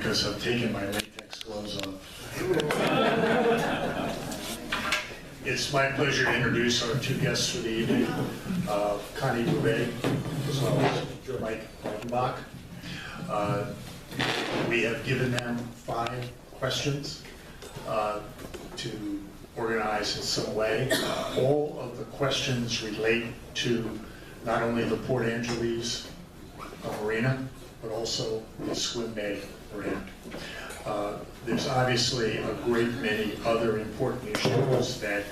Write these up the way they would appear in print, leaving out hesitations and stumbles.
because I've taken my latex gloves off. It's my pleasure to introduce our two guests for the evening, Connie Beauvais, as well as Michael Breidenbach. We have given them 5 questions to organize in some way. All of the questions relate to not only the Port Angeles Marina, but also the Swim Bay Marina. There's obviously a great many other important issues that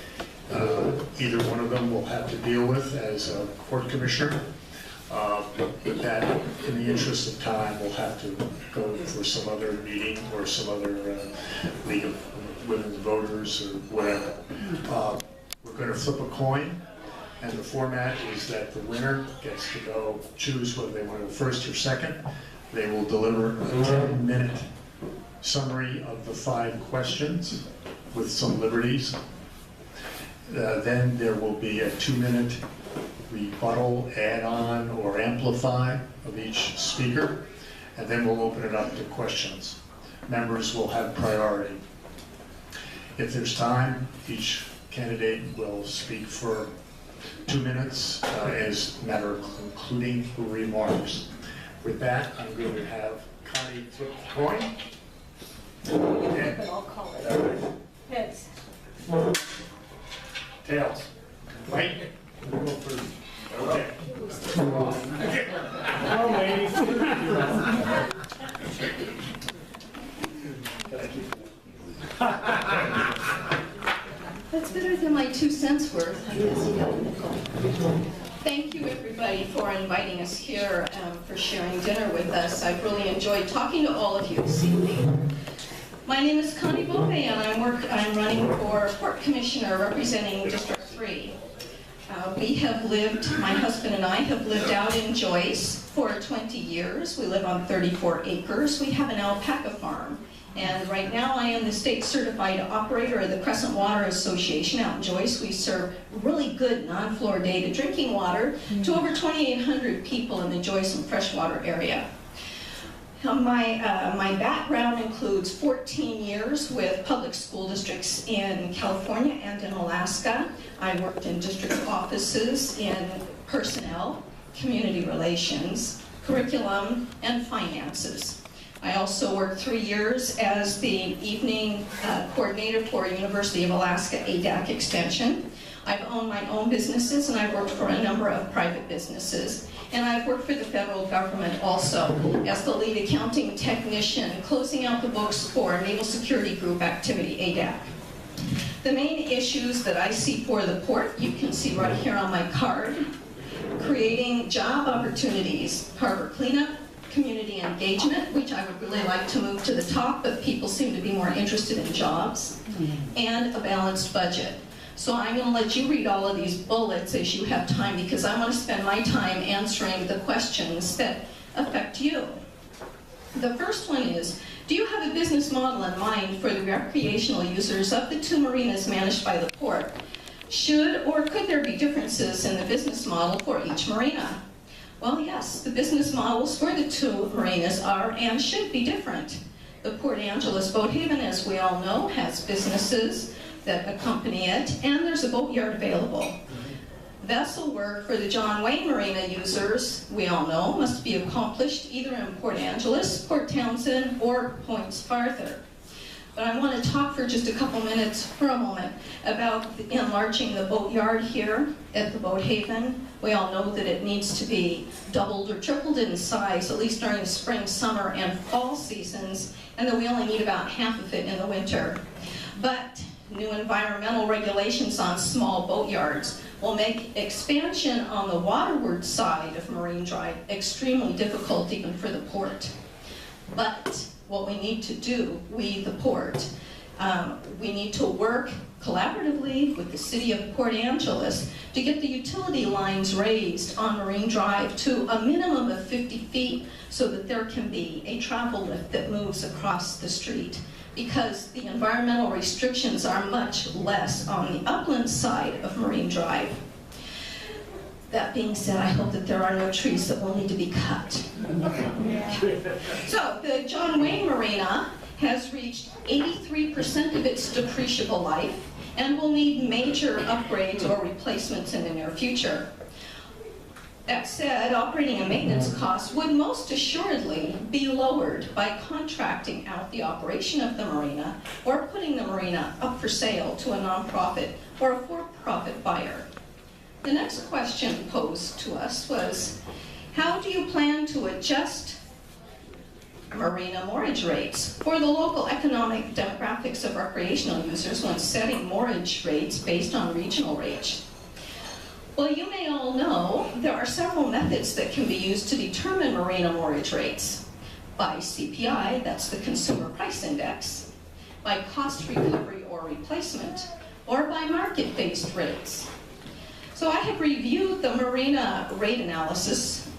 either one of them will have to deal with as a court commissioner, but that, in the interest of time, we'll have to go for some other meeting or some other League of Women's Voters or whatever. We're going to flip a coin, and the format is that the winner gets to go choose whether they want to go first or second. They will deliver a 10-minute summary of the 5 questions with some liberties. Then there will be a 2-minute rebuttal, add-on, or amplify of each speaker, and then we'll open it up to questions. Members will have priority. If there's time, each candidate will speak for 2 minutes as a matter of concluding remarks. With that, I'm going to have Connie flip the coin. And I'll call it. Heads. Tails. Right? We'll go first. Okay. Hello, ladies. That's better than my 2 cents worth, I guess. You got a nickel. Thank you, everybody, for inviting us here, for sharing dinner with us. I've really enjoyed talking to all of you this evening. My name is Connie Beauvais, and I'm running for Port Commissioner representing District 3. We have lived, my husband and I have lived out in Joyce for 20 years. We live on 34 acres. We have an alpaca farm. And right now I am the state certified operator of the Crescent Water Association out in Joyce. We serve really good non-fluoridated drinking water to over 2,800 people in the Joyce and freshwater area. My background includes 14 years with public school districts in California and in Alaska. I worked in district offices in personnel, community relations, curriculum, and finances. I also worked 3 years as the evening coordinator for University of Alaska ADAC Extension. I've owned my own businesses, and I've worked for a number of private businesses. And I've worked for the federal government also as the lead accounting technician, closing out the books for Naval Security Group activity, ADAC. The main issues that I see for the port, you can see right here on my card: creating job opportunities, harbor cleanup, community engagement, which I would really like to move to the top, but people seem to be more interested in jobs, and a balanced budget. So I'm going to let you read all of these bullets as you have time, because I want to spend my time answering the questions that affect you. The first one is, do you have a business model in mind for the recreational users of the 2 marinas managed by the port? Should or could there be differences in the business model for each marina? Well, yes, the business models for the 2 marinas are and should be different. The Port Angeles Boat Haven, as we all know, has businesses that accompany it, and there's a boatyard available. Vessel work for the John Wayne Marina users, we all know, must be accomplished either in Port Angeles, Port Townsend, or points farther. But I want to talk for just a couple minutes, for a moment, about enlarging the boatyard here at the Boat Haven. We all know that it needs to be doubled or tripled in size, at least during the spring, summer, and fall seasons, and that we only need about half of it in the winter. But new environmental regulations on small boatyards will make expansion on the waterward side of Marine Drive extremely difficult even for the port. But what we need to do, we the port, we need to work collaboratively with the city of Port Angeles to get the utility lines raised on Marine Drive to a minimum of 50 feet so that there can be a travel lift that moves across the street, because the environmental restrictions are much less on the upland side of Marine Drive. That being said, I hope that there are no trees that will need to be cut. So the John Wayne Marina has reached 83% of its depreciable life and will need major upgrades or replacements in the near future. That said, operating and maintenance costs would most assuredly be lowered by contracting out the operation of the marina or putting the marina up for sale to a nonprofit or a for-profit buyer. The next question posed to us was, how do you plan to adjust marina moorage rates for the local economic demographics of recreational users when setting moorage rates based on regional rates? Well, you may all know there are several methods that can be used to determine marina moorage rates. By CPI, that's the Consumer Price Index, by cost recovery or replacement, or by market-based rates. So I have reviewed the marina rate analysis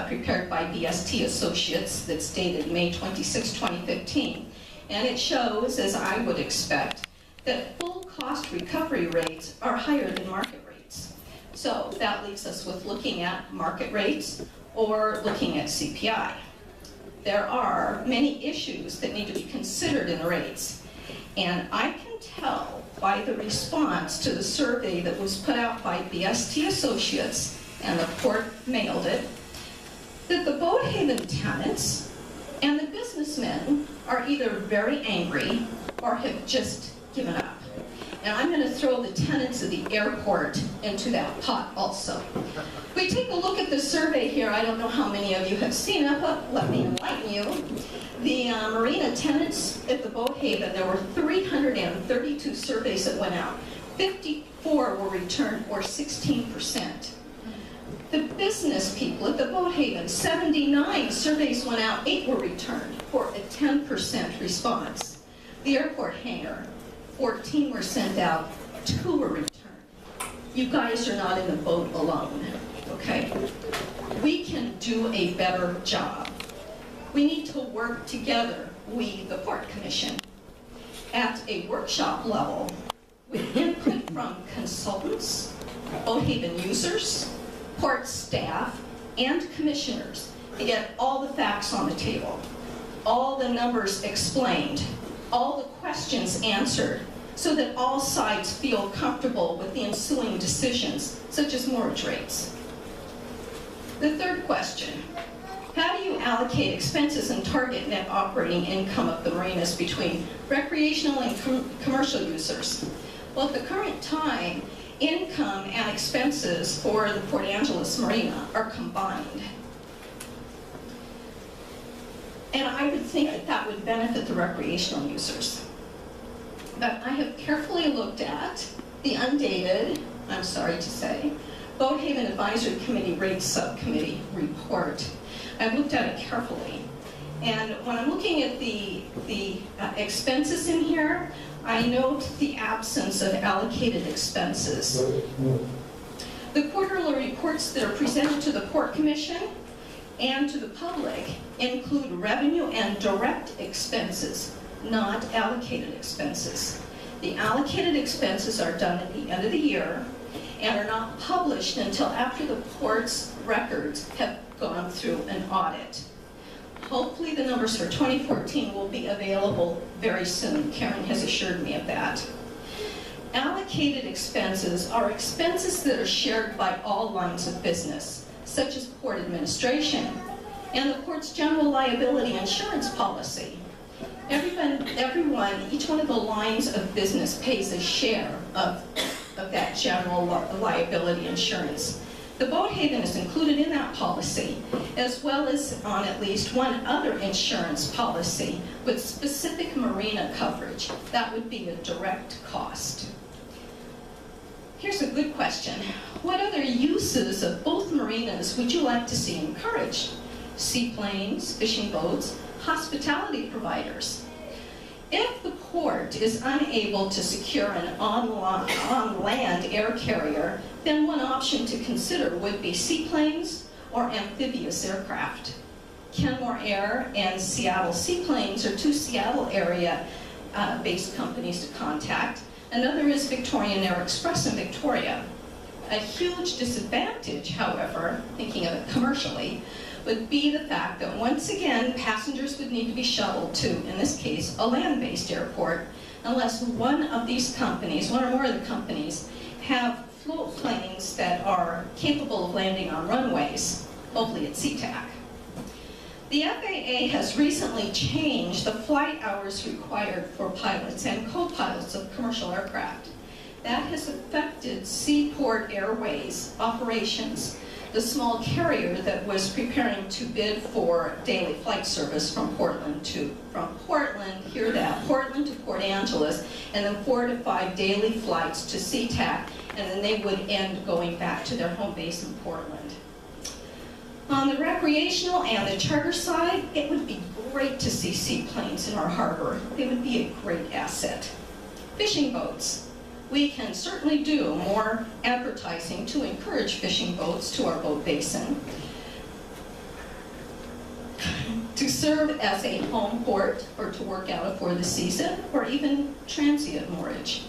prepared by BST Associates that's dated May 26, 2015, and it shows, as I would expect, that full cost recovery rates are higher than market rates. So that leaves us with looking at market rates or looking at CPI. There are many issues that need to be considered in the rates, and I can tell by the response to the survey that was put out by BST Associates, and the port mailed it, that the boat haven tenants and the businessmen are either very angry or have just given up. And I'm going to throw the tenants of the airport into that pot also. If we take a look at the survey here, I don't know how many of you have seen it, but let me enlighten you. The marina tenants at the boat haven, there were 332 surveys that went out. 54 were returned, or 16%. The business people at the boat haven, 79 surveys went out, 8 were returned, for a 10% response. The airport hangar, 14 were sent out, 2 were returned. You guys are not in the boat alone, okay? We can do a better job. We need to work together, we, the Port Commission, at a workshop level with input from consultants, boat haven users, port staff, and commissioners to get all the facts on the table, all the numbers explained, all the questions answered, so that all sides feel comfortable with the ensuing decisions, such as moorage rates. The third question, how do you allocate expenses and target net operating income of the marinas between recreational and commercial users? Well, at the current time, income and expenses for the Port Angeles Marina are combined. And I would think that that would benefit the recreational users. But I have carefully looked at the undated, I'm sorry to say, Boat Haven Advisory Committee Rates Subcommittee report. I've looked at it carefully. And when I'm looking at the expenses in here, I note the absence of allocated expenses. The quarterly reports that are presented to the Port Commission and to the public include revenue and direct expenses, not allocated expenses. The allocated expenses are done at the end of the year and are not published until after the port's records have gone through an audit. Hopefully the numbers for 2014 will be available very soon. Karen has assured me of that. Allocated expenses are expenses that are shared by all lines of business, such as port administration and the port's general liability insurance policy. Everyone, each one of the lines of business pays a share of that general liability insurance. The boat haven is included in that policy, as well as on at least one other insurance policy with specific marina coverage. That would be a direct cost. Here's a good question. What other uses of both marinas would you like to see encouraged? Seaplanes, fishing boats, hospitality providers. If the port is unable to secure an on-land air carrier, then one option to consider would be seaplanes or amphibious aircraft. Kenmore Air and Seattle Seaplanes are two Seattle area-based companies to contact. Another is Victorian Air Express in Victoria. A huge disadvantage, however, thinking of it commercially, would be the fact that once again, passengers would need to be shuttled to, in this case, a land-based airport, unless one of these companies, one or more of the companies, have float planes that are capable of landing on runways, hopefully at SeaTac. The FAA has recently changed the flight hours required for pilots and co-pilots of commercial aircraft. That has affected Seaport Airways operations, the small carrier that was preparing to bid for daily flight service from Portland, hear that, Portland to Port Angeles, and then 4 to 5 daily flights to SeaTac, and then they would end going back to their home base in Portland. On the recreational and the charter side, it would be great to see seaplanes in our harbor. They would be a great asset. Fishing boats. We can certainly do more advertising to encourage fishing boats to our boat basin, to serve as a home port or to work out of for the season, or even transient moorage.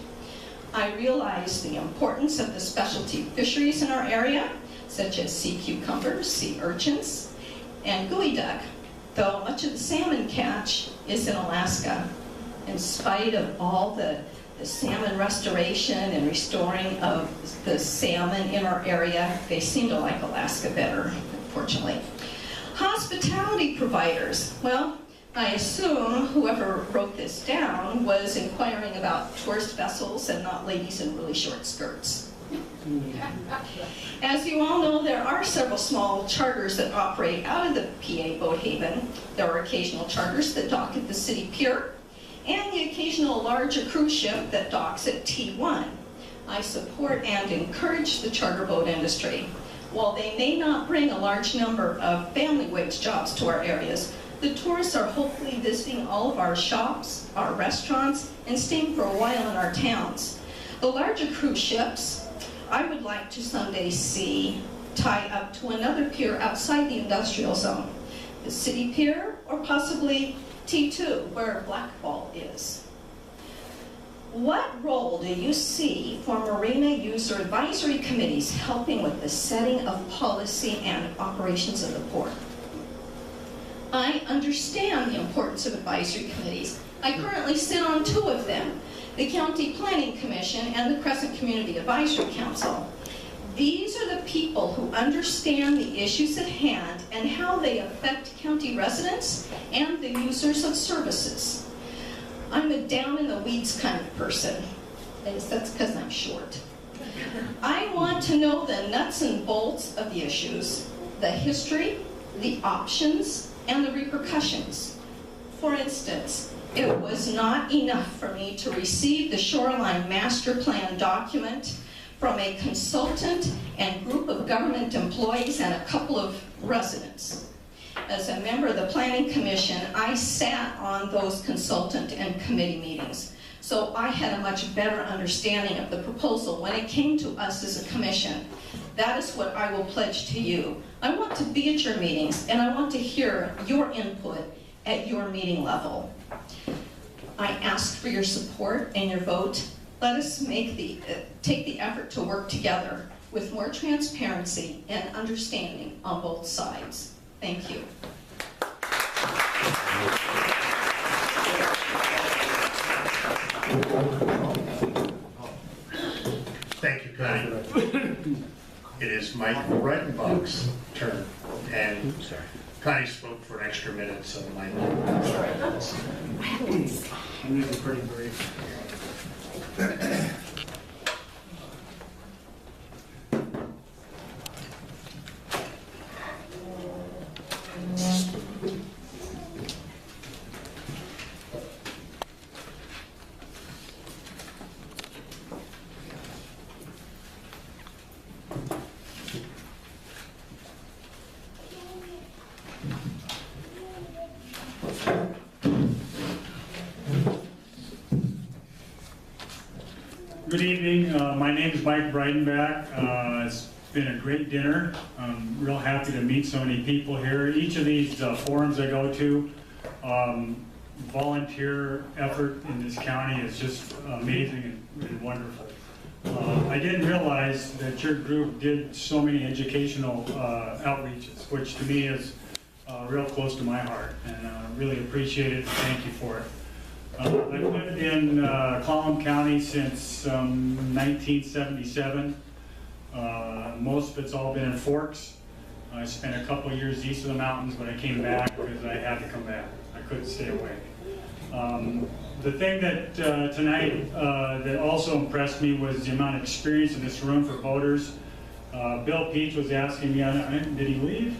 I realize the importance of the specialty fisheries in our area, such as sea cucumbers, sea urchins, and gooey duck, though much of the salmon catch is in Alaska. In spite of all the salmon restoration and restoring of the salmon in our area, they seem to like Alaska better, unfortunately. Hospitality providers. Well, I assume whoever wrote this down was inquiring about tourist vessels and not ladies in really short skirts. As you all know, there are several small charters that operate out of the PA Boat Haven. There are occasional charters that dock at the city pier, and the occasional larger cruise ship that docks at T1. I support and encourage the charter boat industry. While they may not bring a large number of family wage jobs to our areas, the tourists are hopefully visiting all of our shops, our restaurants, and staying for a while in our towns. The larger cruise ships, I would like to someday see tie up to another pier outside the industrial zone, the city pier, or possibly T2, where Blackball is. What role do you see for marina user advisory committees helping with the setting of policy and operations of the port? I understand the importance of advisory committees. I currently sit on 2 of them, the County Planning Commission and the Crescent Community Advisory Council. These are the people who understand the issues at hand and how they affect county residents and the users of services. I'm a down-in-the-weeds kind of person. That's because I'm short. I want to know the nuts and bolts of the issues, the history, the options, and the repercussions. For instance, it was not enough for me to receive the Shoreline Master Plan document from a consultant and group of government employees and a couple of residents. As a member of the Planning Commission, I sat on those consultant and committee meetings, so I had a much better understanding of the proposal when it came to us as a commission. That is what I will pledge to you. I want to be at your meetings, and I want to hear your input at your meeting level. I ask for your support and your vote. Let us take the effort to work together with more transparency and understanding on both sides. Thank you. Thank you, Connie. It is Michael Breidenbach's turn, and Connie spoke for an extra minute, so Mike. I'm going to be pretty brief. Good evening. My name is Mike Breidenbach. It's been a great dinner. I'm real happy to meet so many people here. Each of these forums I go to, volunteer effort in this county is just amazing and wonderful. I didn't realize that your group did so many educational outreaches, which to me is real close to my heart, and really appreciate it, and thank you for it. I've lived in Collin County since 1977. Most of it's all been in Forks. I spent a couple of years east of the mountains, but I came back because I had to come back. I couldn't stay away. The thing that tonight that also impressed me was the amount of experience in this room for boaters. Bill Peach was asking me, did he leave?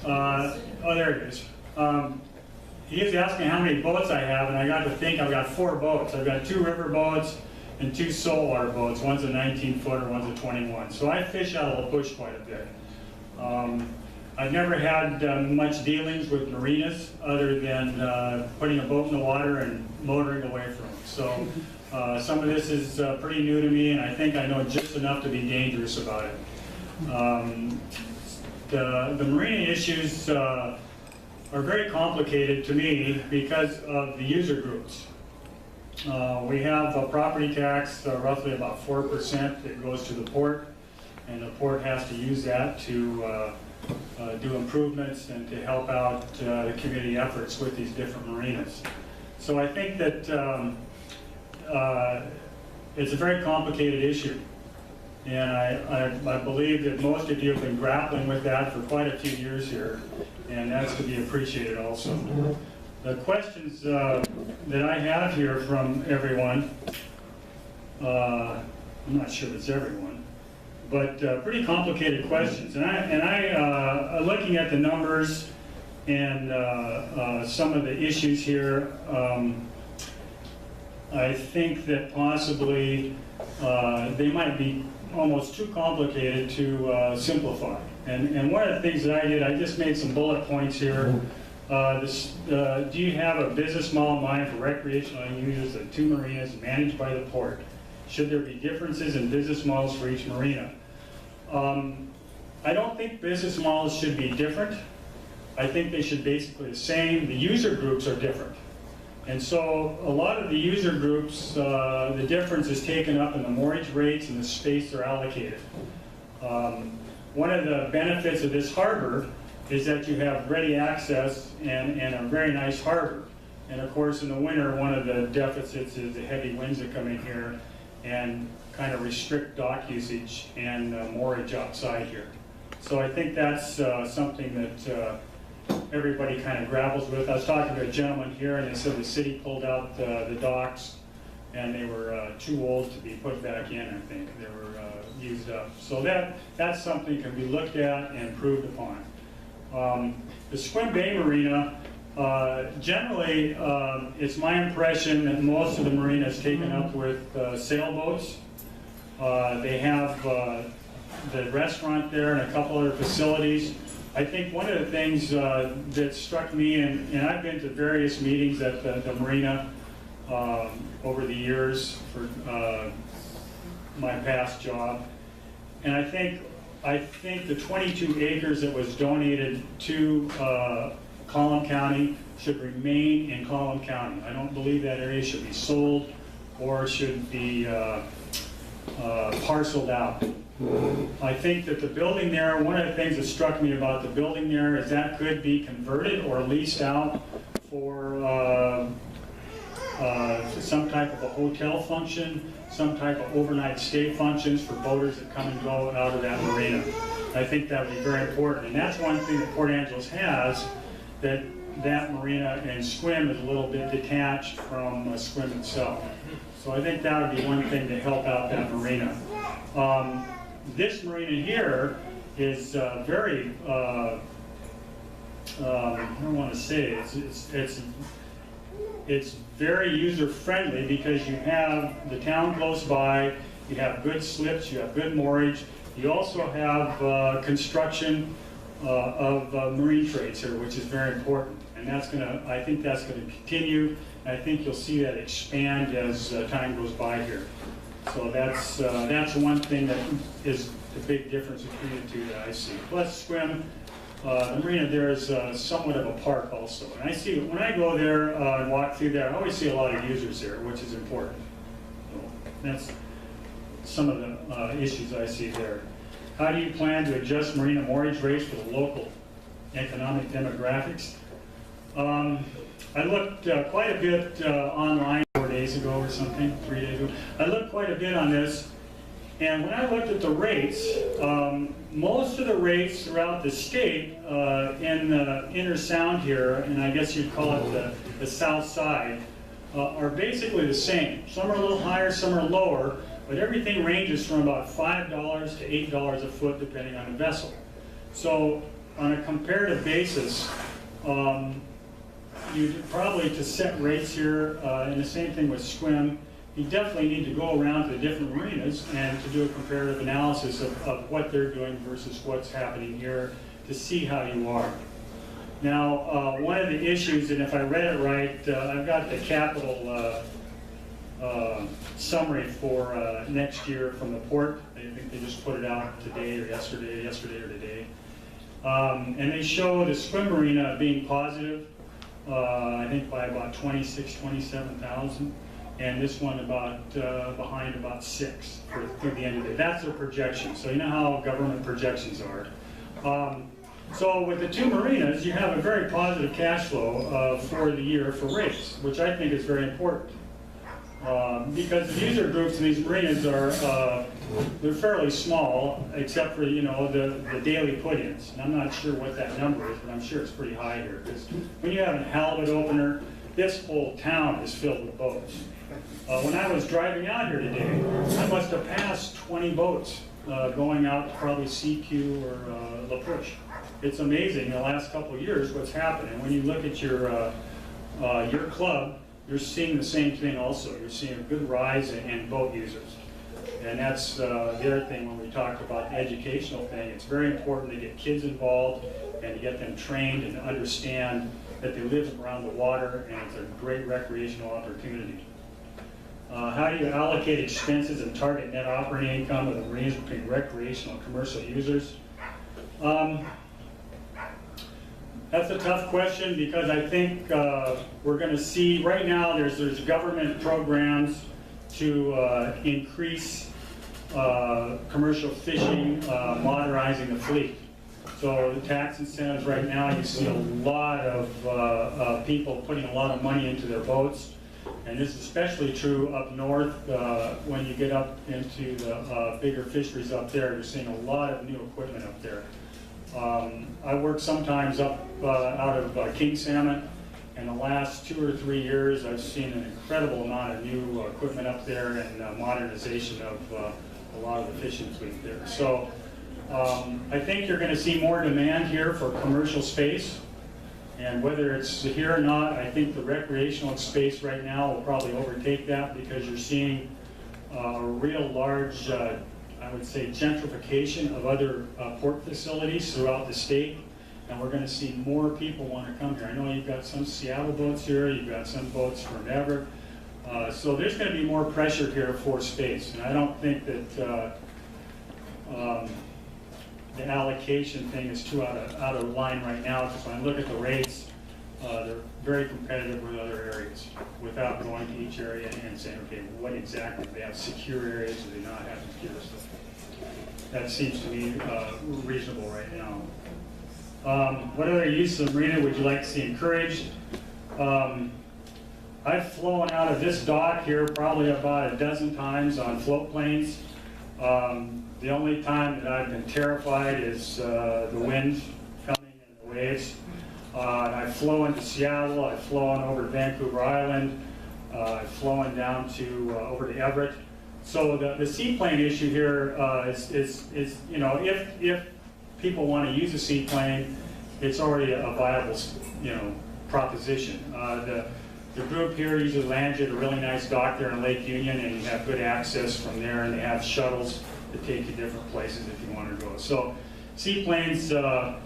Oh, there he is. He was asking how many boats I have, and I got to think I've got 4 boats. I've got 2 river boats and 2 saltwater boats. One's a 19-footer, one's a 21. So I fish out of the bush quite a bit. I've never had much dealings with marinas other than putting a boat in the water and motoring away from them. So some of this is pretty new to me, and I think I know just enough to be dangerous about it. The marina issues are very complicated to me because of the user groups. We have a property tax, roughly about 4% that goes to the port, and the port has to use that to do improvements and to help out the community efforts with these different marinas. So I think that it's a very complicated issue. And I believe that most of you have been grappling with that for quite a few years here, and that's to be appreciated also. The questions that I have here from everyone, I'm not sure if it's everyone, but pretty complicated questions. And I looking at the numbers and some of the issues here, I think that possibly they might be almost too complicated to simplify. And one of the things that I did, I just made some bullet points here. Do you have a business model in mind for recreational users of 2 marinas managed by the port? Should there be differences in business models for each marina? I don't think business models should be different. I think they should basically be the same. The user groups are different. And so a lot of the user groups, the difference is taken up in the moorage rates and the space they're allocated. One of the benefits of this harbor is that you have ready access and a very nice harbor. And of course in the winter, one of the deficits is the heavy winds that come in here and kind of restrict dock usage and moorage outside here. So I think that's something that everybody kind of grapples with. I was talking to a gentleman here, and they said the city pulled out the docks, and they were too old to be put back in, I think. They were used up. So that's something that can be looked at and improved upon. The Squim Bay Marina, generally, it's my impression that most of the marina is taken up with sailboats. They have the restaurant there and a couple other facilities. I think one of the things that struck me, and I've been to various meetings at the marina over the years for my past job, and I think the 22 acres that was donated to Collin County should remain in Collin County. I don't believe that area should be sold or should be parceled out. I think that the building there, one of the things that struck me about the building there is that could be converted or leased out for some type of a hotel function, some type of overnight stay functions for boaters that come and go out of that marina. I think that would be very important. And that's one thing that Port Angeles has, that marina and Squim is a little bit detached from Squim itself. So I think that would be one thing to help out that marina. This marina here is very, I don't want to say, it's very user-friendly because you have the town close by, you have good slips, you have good moorage, you also have construction of marine trades here, which is very important. And that's I think that's going to continue. I think you'll see that expand as time goes by here. So that's one thing that is the big difference between the two that I see. Plus Squim, the marina there is somewhat of a park also. And I see, when I go there and walk through there, I always see a lot of users there, which is important. So that's some of the issues I see there. How do you plan to adjust marina moorage rates for the local economic demographics. I looked quite a bit online 4 days ago or something, 3 days ago. I looked quite a bit on this, and when I looked at the rates, most of the rates throughout the state in the inner sound here, and I guess you'd call it the south side, are basically the same. Some are a little higher, some are lower, but everything ranges from about $5 to $8 a foot depending on the vessel. So on a comparative basis, you probably, to set rates here, and the same thing with swim, you definitely need to go around to the different marinas and to do a comparative analysis of what they're doing versus what's happening here to see how you are. Now, one of the issues, and if I read it right, I've got the capital summary for next year from the port. I think they just put it out today or yesterday or today. And they show the swim marina being positive, I think by about 26, 27,000. And this one about behind about 6 through the end of the day. That's their projection. So you know how government projections are. So with the two marinas, you have a very positive cash flow for the year for rates, which I think is very important. Because the user groups in these marinas are they're fairly small, except for the daily put-ins. And I'm not sure what that number is, but I'm sure it's pretty high here. Because when you have a halibut opener, this whole town is filled with boats. When I was driving out here today, I must have passed 20 boats going out to probably CQ or La Push. It's amazing in the last couple of years what's happened. And when you look at your club, you're seeing the same thing also. You're seeing a good rise in boat users. And that's the other thing when we talked about the educational thing. It's very important to get kids involved and to get them trained and to understand that they live around the water and it's a great recreational opportunity. How do you allocate expenses and target net operating income of the marinas between recreational and commercial users? That's a tough question because I think we're going to see, right now there's government programs to increase commercial fishing, modernizing the fleet. So the tax incentives right now, you see a lot of people putting a lot of money into their boats. And this is especially true up north when you get up into the bigger fisheries up there. You're seeing a lot of new equipment up there. I work sometimes up out of king salmon. In the last 2 or 3 years, I've seen an incredible amount of new equipment up there and modernization of a lot of the fishing fleet there. So I think you're going to see more demand here for commercial space. And whether it's here or not, I think the recreational space right now will probably overtake that because you're seeing a real large, I would say, gentrification of other port facilities throughout the state. And we're going to see more people want to come here. I know you've got some Seattle boats here, you've got some boats from Everett. So there's going to be more pressure here for space. And I don't think that the allocation thing is too out of line right now, because when I look at the rates, they're very competitive with other areas without going to each area and saying, okay, what exactly, do they have secure areas, do they not have secure stuff? That seems to me reasonable right now. What other use of the marina would you like to see encouraged? I've flown out of this dock here probably about a dozen times on float planes. The only time that I've been terrified is the wind coming and the waves. I've flown to Seattle, I've flown over to Vancouver Island, I've flown down to over to Everett. So the seaplane issue here is if people want to use a seaplane, it's already a viable proposition. The group here usually lands at a really nice dock there in Lake Union, and you have good access from there, and they have shuttles to take you different places if you want to go. So seaplanes, I'm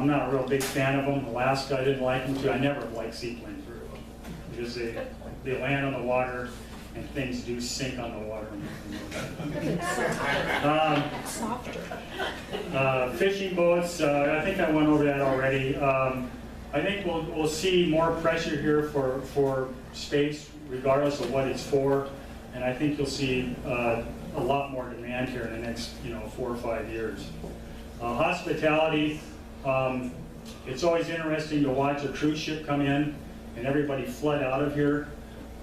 not a real big fan of them. Alaska, I didn't like them too. I never liked seaplanes very well because they land on the water and things do sink on the water. Fishing boats, I think I went over that already. I think we'll see more pressure here for space, regardless of what it's for, and I think you'll see a lot more demand here in the next 4 or 5 years. Hospitality, It's always interesting to watch a cruise ship come in and everybody flood out of here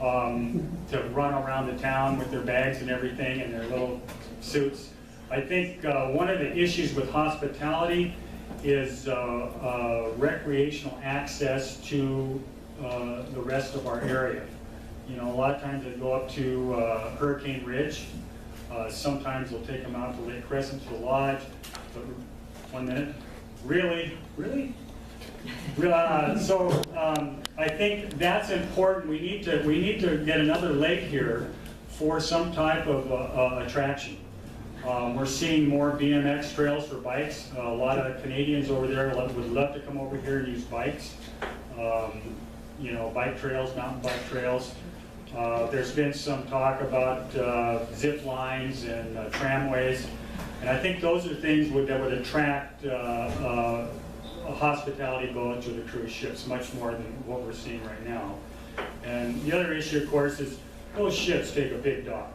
to run around the town with their bags and everything and their little suits. I think one of the issues with hospitality is recreational access to the rest of our area. You know, a lot of times they go up to Hurricane Ridge. Sometimes they'll take them out to Lake Crescent to the lodge. But 1 minute. Really? Really? I think that's important. We need to get another lake here for some type of attraction. We're seeing more BMX trails for bikes. A lot of Canadians over there would love to come over here and use bikes. You know, bike trails, mountain bike trails. There's been some talk about zip lines and tramways, and I think those are things that would attract a hospitality boat to the cruise ships much more than what we're seeing right now. And the other issue, of course, is those ships take a big dock.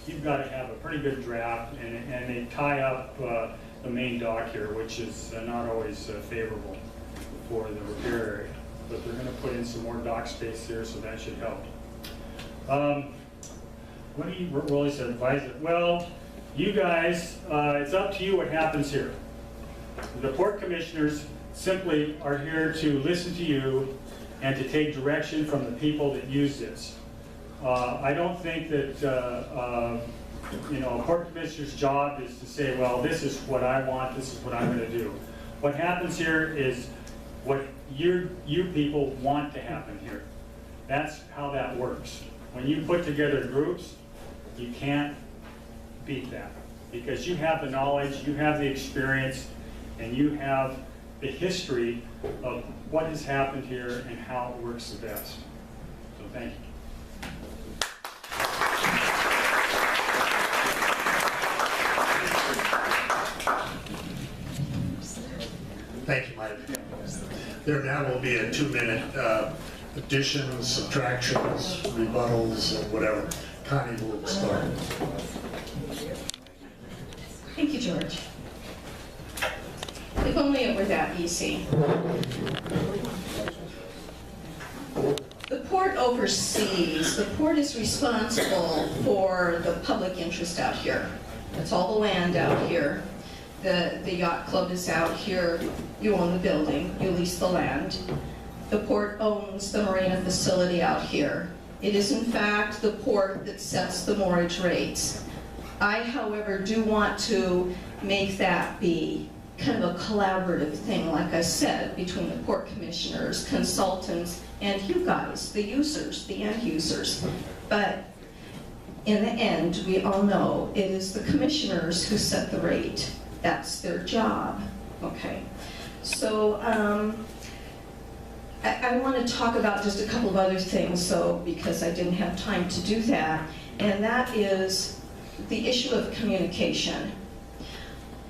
You've got to have a pretty good draft, and they tie up the main dock here, which is not always favorable for the repair area. But they're going to put in some more dock space here, so that should help. What do you really advise it? Well, you guys, it's up to you what happens here. The port commissioners simply are here to listen to you and to take direction from the people that use this. I don't think that you know, a port commissioner's job is to say, well, this is what I want, this is what I'm going to do. What happens here is what you people want to happen here. That's how that works. When you put together groups, you can't beat that because you have the knowledge, you have the experience, and you have the history of what has happened here and how it works the best. So thank you. Thank you, Mike. There now will be a 2-minute additions, subtractions, rebuttals, and whatever. Connie will start. Thank you, George. If only it were that easy. The port oversees, the port is responsible for the public interest out here. That's all the land out here. The yacht club is out here. You own the building, you lease the land. The port owns the marina facility out here. It is in fact the port that sets the moorage rates. I, however, do want to make that be kind of a collaborative thing, like I said, between the port commissioners, consultants, and you guys, the users, the end users. But in the end, we all know it is the commissioners who set the rate. That's their job, okay? So I want to talk about just a couple of other things, because I didn't have time to do that, and that is the issue of communication.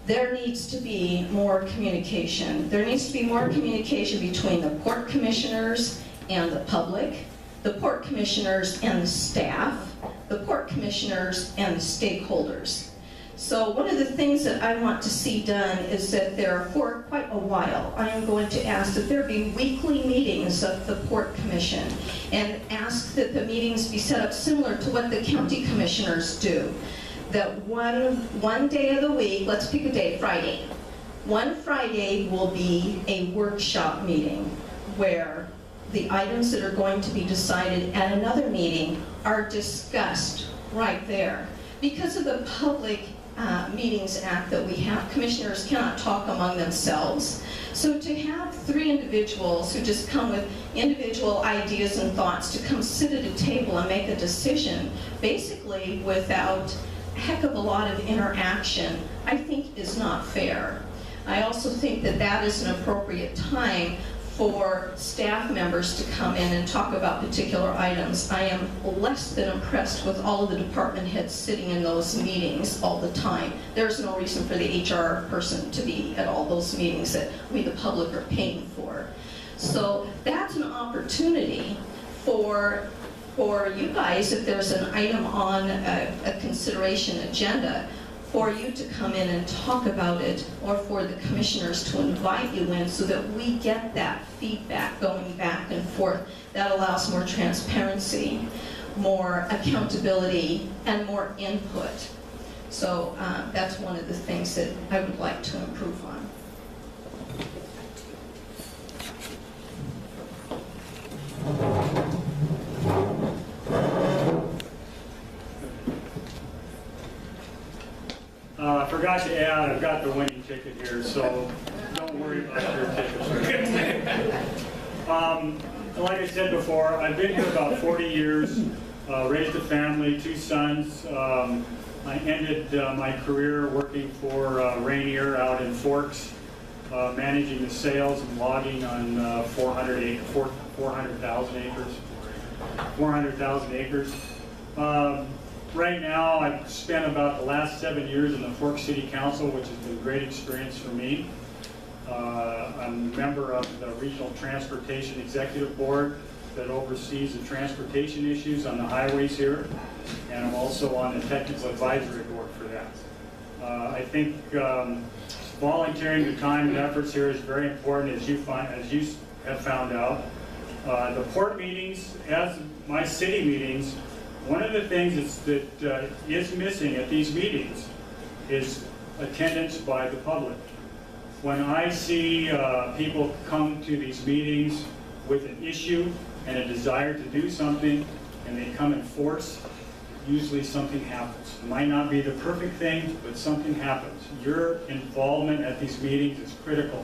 There needs to be more communication. There needs to be more communication between the port commissioners and the public, the port commissioners and the staff, the port commissioners and the stakeholders. So one of the things that I want to see done is that there, for quite a while, I am going to ask that there be weekly meetings of the Port Commission and ask that the meetings be set up similar to what the county commissioners do. That one day of the week, let's pick a day, Friday. One Friday will be a workshop meeting where the items that are going to be decided at another meeting are discussed right there. Because of the Public Meetings Act that we have, commissioners cannot talk among themselves. So to have 3 individuals who just come with individual ideas and thoughts to come sit at a table and make a decision, basically without a heck of a lot of interaction, I think is not fair. I also think that that is an appropriate time for staff members to come in and talk about particular items. I am less than impressed with all of the department heads sitting in those meetings all the time. There's no reason for the HR person to be at all those meetings that we, the public, are paying for. So that's an opportunity for you guys, if there's an item on a consideration agenda, for you to come in and talk about it, or for the commissioners to invite you in so that we get that feedback going back and forth. That allows more transparency, more accountability, and more input. So that's one of the things that I would like to improve on. I forgot to add, I've got the winning ticket here, so don't worry about your ticket. Like I said before, I've been here about 40 years, raised a family, 2 sons. I ended my career working for Rainier out in Forks, managing the sales and logging on 400,000 acres. Right now, I've spent about the last 7 years in the Forks City Council, which has been a great experience for me. I'm a member of the Regional Transportation Executive Board that oversees the transportation issues on the highways here, and I'm also on the Technical Advisory Board for that. I think volunteering the time and efforts here is very important, as you have found out. The port meetings, as my city meetings, one of the things that is missing at these meetings is attendance by the public. When I see people come to these meetings with an issue and a desire to do something, and they come in force, usually something happens. It might not be the perfect thing, but something happens. Your involvement at these meetings is critical.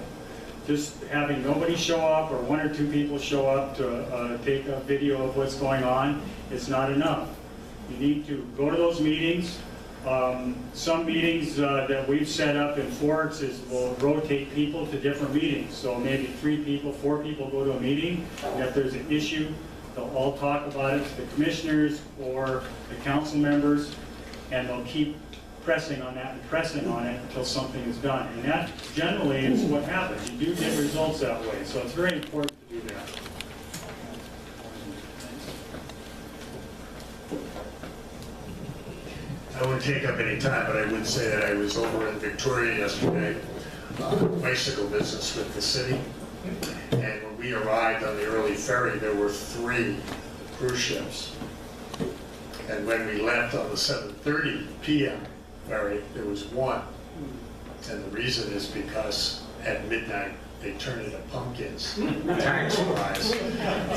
Just having nobody show up or 1 or 2 people show up to take a video of what's going on is not enough. You need to go to those meetings. Some meetings that we've set up in Forks is we'll rotate people to different meetings. So maybe 3 people, 4 people go to a meeting, and if there's an issue, they'll all talk about it to the commissioners or the council members, and they'll keep pressing on that and pressing on it until something is done. And that generally is what happens. You do get results that way. So it's very important to do that. I won't take up any time, but I would say that I was over in Victoria yesterday, bicycle business with the city. And when we arrived on the early ferry, there were 3 cruise ships. And when we left on the 7:30 p.m. ferry, there was 1. And the reason is because at midnight, they turn into pumpkins, tax-wise.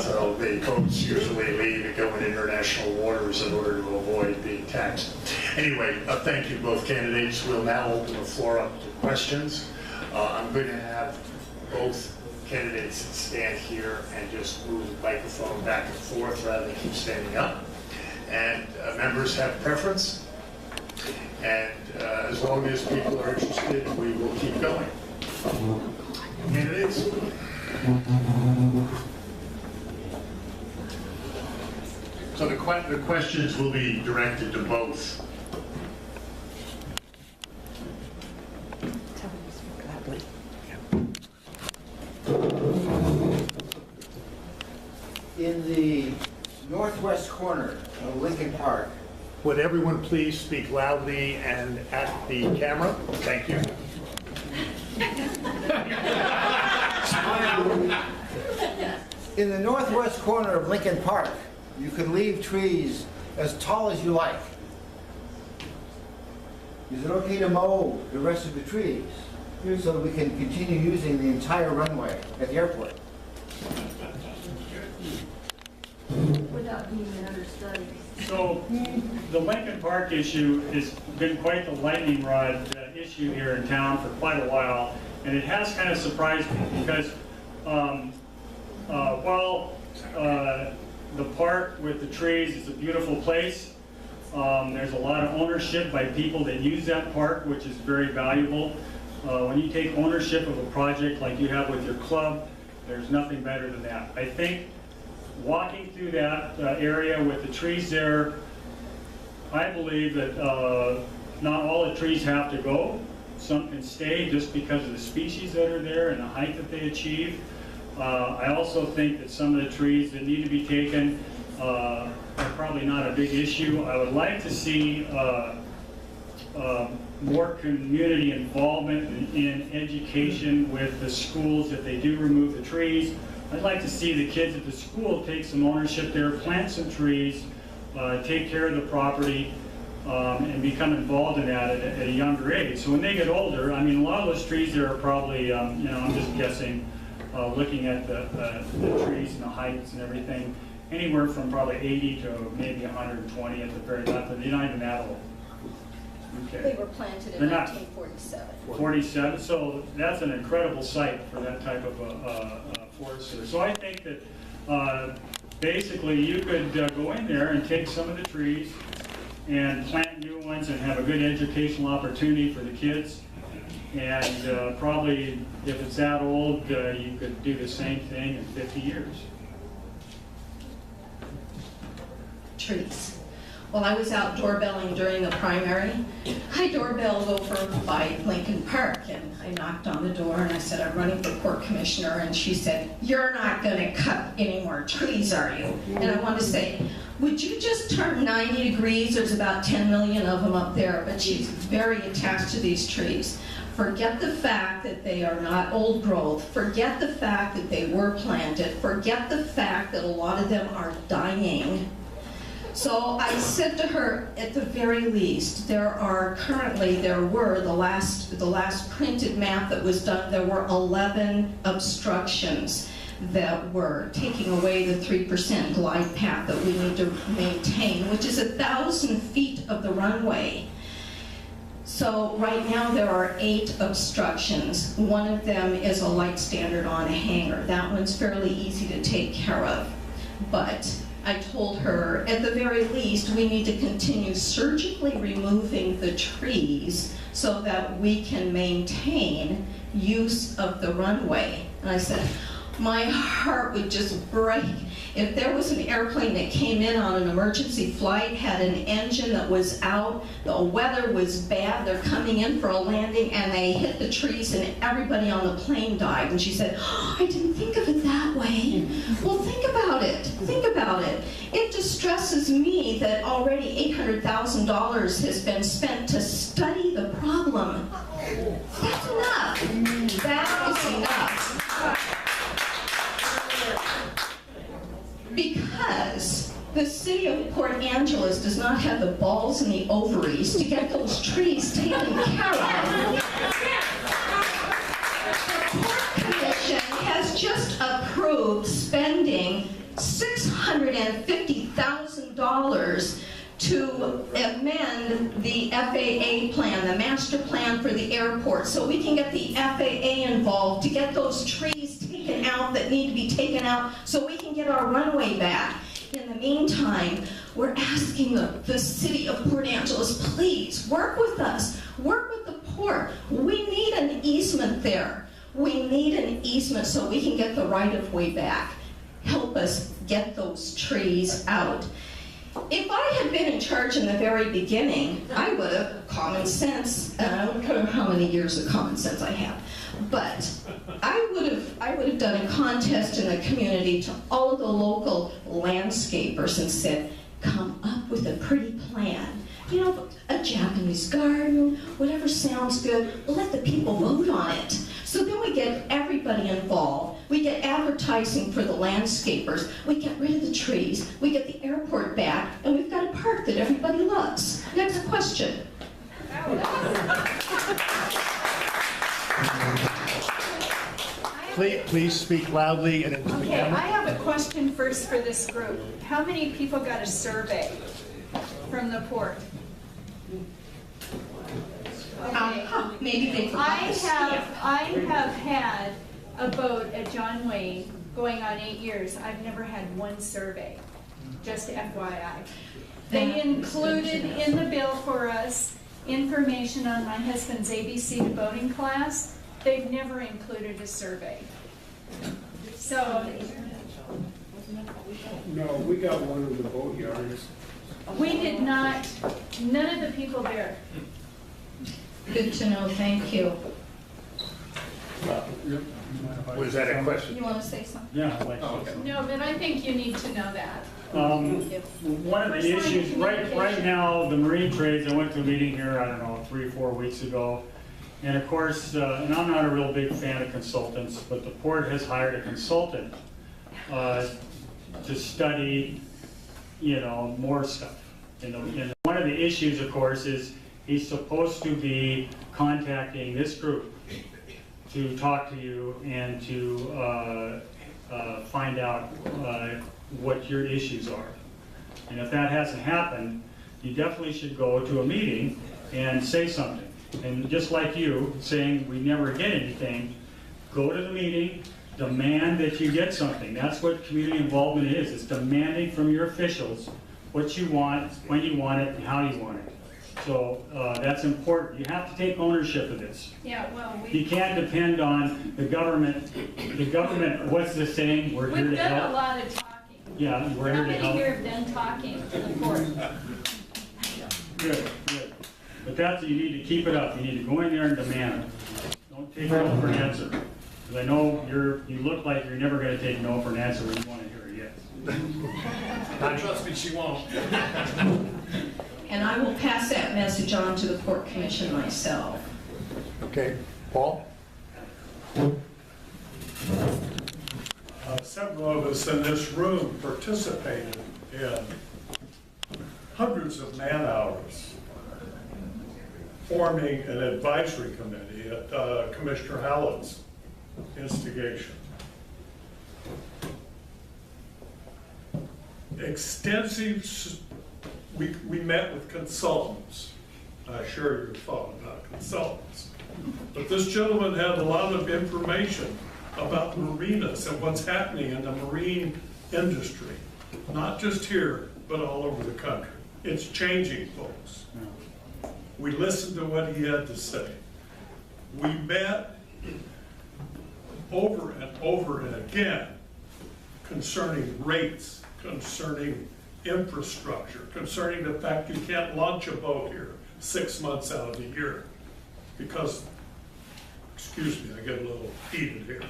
So the boats usually leave and go in international waters in order to avoid being taxed. Anyway, thank you, both candidates. We'll now open the floor up to questions. I'm going to have both candidates stand here and just move the microphone back and forth rather than keep standing up. And members have preference. And as long as people are interested, we will keep going. Candidates? So the questions will be directed to both. In the northwest corner of Lincoln Park. Would everyone please speak loudly and at the camera? Thank you. In the northwest corner of Lincoln Park, you could leave trees as tall as you like. Is it okay to mow the rest of the trees so that we can continue using the entire runway at the airport? Without being understudied. So the Lincoln Park issue has been quite the lightning rod issue here in town for quite a while, and it has kind of surprised me because while the park with the trees is a beautiful place, there's a lot of ownership by people that use that park, which is very valuable. When you take ownership of a project like you have with your club, there's nothing better than that. I think walking through that area with the trees there, I believe that not all the trees have to go. Some can stay just because of the species that are there and the height that they achieve. I also think that some of the trees that need to be taken are probably not a big issue. I would like to see more community involvement in education with the schools if they do remove the trees. I'd like to see the kids at the school take some ownership there, plant some trees, take care of the property, and become involved in that at a younger age. So when they get older, I mean, a lot of those trees there are probably, I'm just guessing, looking at the trees and the heights and everything, anywhere from probably 80 to maybe 120 at the very top, but they're not even that old. Okay. They were planted in They're not- 1947. 47, so that's an incredible site for that type of forester. So I think that basically you could go in there and take some of the trees and plant new ones and have a good educational opportunity for the kids. And probably if it's that old, you could do the same thing in 50 years. Trees. Well, I was out doorbelling during the primary. I doorbelled over by Lincoln Park, and I knocked on the door, and I said, I'm running for court commissioner, and she said, you're not going to cut any more trees, are you? And I want to say, would you just turn 90 degrees? There's about 10 million of them up there, but she's very attached to these trees. Forget the fact that they are not old growth. Forget the fact that they were planted. Forget the fact that a lot of them are dying. So I said to her, at the very least, there were, the last printed map that was done, there were 11 obstructions that were taking away the 3% glide path that we need to maintain, which is 1,000 feet of the runway. So right now there are 8 obstructions. One of them is a light standard on a hanger. That one's fairly easy to take care of. But I told her, at the very least, we need to continue surgically removing the trees so that we can maintain use of the runway. And I said, my heart would just break if there was an airplane that came in on an emergency flight, had an engine that was out, the weather was bad, they're coming in for a landing, and they hit the trees and everybody on the plane died. And she said, oh, I didn't think of it that way. Well, think about it. Think about it. It distresses me that already $800,000 has been spent to study the problem. That's enough. That is enough. Because the city of Port Angeles does not have the balls and the ovaries to get those trees taken care of. The Port Commission has just approved spending $650,000 to amend the FAA plan, the master plan for the airport, so we can get the FAA involved to get those trees taken out that need to be taken out so we can get our runway back. In the meantime, we're asking the city of Port Angeles, please work with us, work with the port. We need an easement there. We need an easement so we can get the right-of-way back. Help us get those trees out. If I had been in charge in the very beginning, I would have common sense, and I don't know how many years of common sense I have, but I would have done a contest in the community to all of the local landscapers and said, come up with a pretty plan. You know, a Japanese garden, whatever sounds good, we'll let the people vote on it. So then we get everybody involved. We get advertising for the landscapers. We get rid of the trees. We get the airport back, and we've got a park that everybody loves. Next question. Please speak loudly and into the Okay, camera. I have a question first for this group. How many people got a survey from the port? Okay. Maybe they forgot I to stamp. have had a boat at John Wayne going on 8 years. I've never had one survey, just FYI. They included in the bill for us information on my husband's ABC to boating class. They've never included a survey. So No, we got one of the boatyards. we did not, none of the people there. Good to know, thank you. Was that a question? You want to say something? Yeah, I'd like Oh, okay. No, but I think you need to know that. One of the issues, right now, the marine trades, I went to a meeting here, I don't know, 3 or 4 weeks ago. And of course, and I'm not a real big fan of consultants, but the port has hired a consultant to study, more stuff. And one of the issues, of course, is he's supposed to be contacting this group to talk to you and to find out what your issues are. And if that hasn't happened, you definitely should go to a meeting and say something. And just like you saying we never get anything, go to the meeting, demand that you get something. That's what community involvement is. It's demanding from your officials what you want, when you want it, and how you want it. So that's important. You have to take ownership of this. Yeah, well, You can't depend on the government. The government, what's the saying? We're here we've to done a help. lot of talking. Yeah, we're How here to many help. here have done talking to the court? Good, good. But that's, you need to keep it up. You need to go in there and demand. Don't take no for an answer. Because I know you look like you're never going to take no for an answer when you want to hear a yes. Trust me, she won't. And I will pass that message on to the Port Commission myself. Okay, Paul? Several of us in this room participated in hundreds of man-hours forming an advisory committee at Commissioner Hallett's instigation. Extensive, we met with consultants. I share your thought about consultants. But this gentleman had a lot of information about marinas and what's happening in the marine industry, not just here, but all over the country. It's changing, folks. We listened to what he had to say. We met over and over and again concerning rates, concerning infrastructure, concerning the fact you can't launch a boat here 6 months out of the year because, excuse me, I get a little heated here.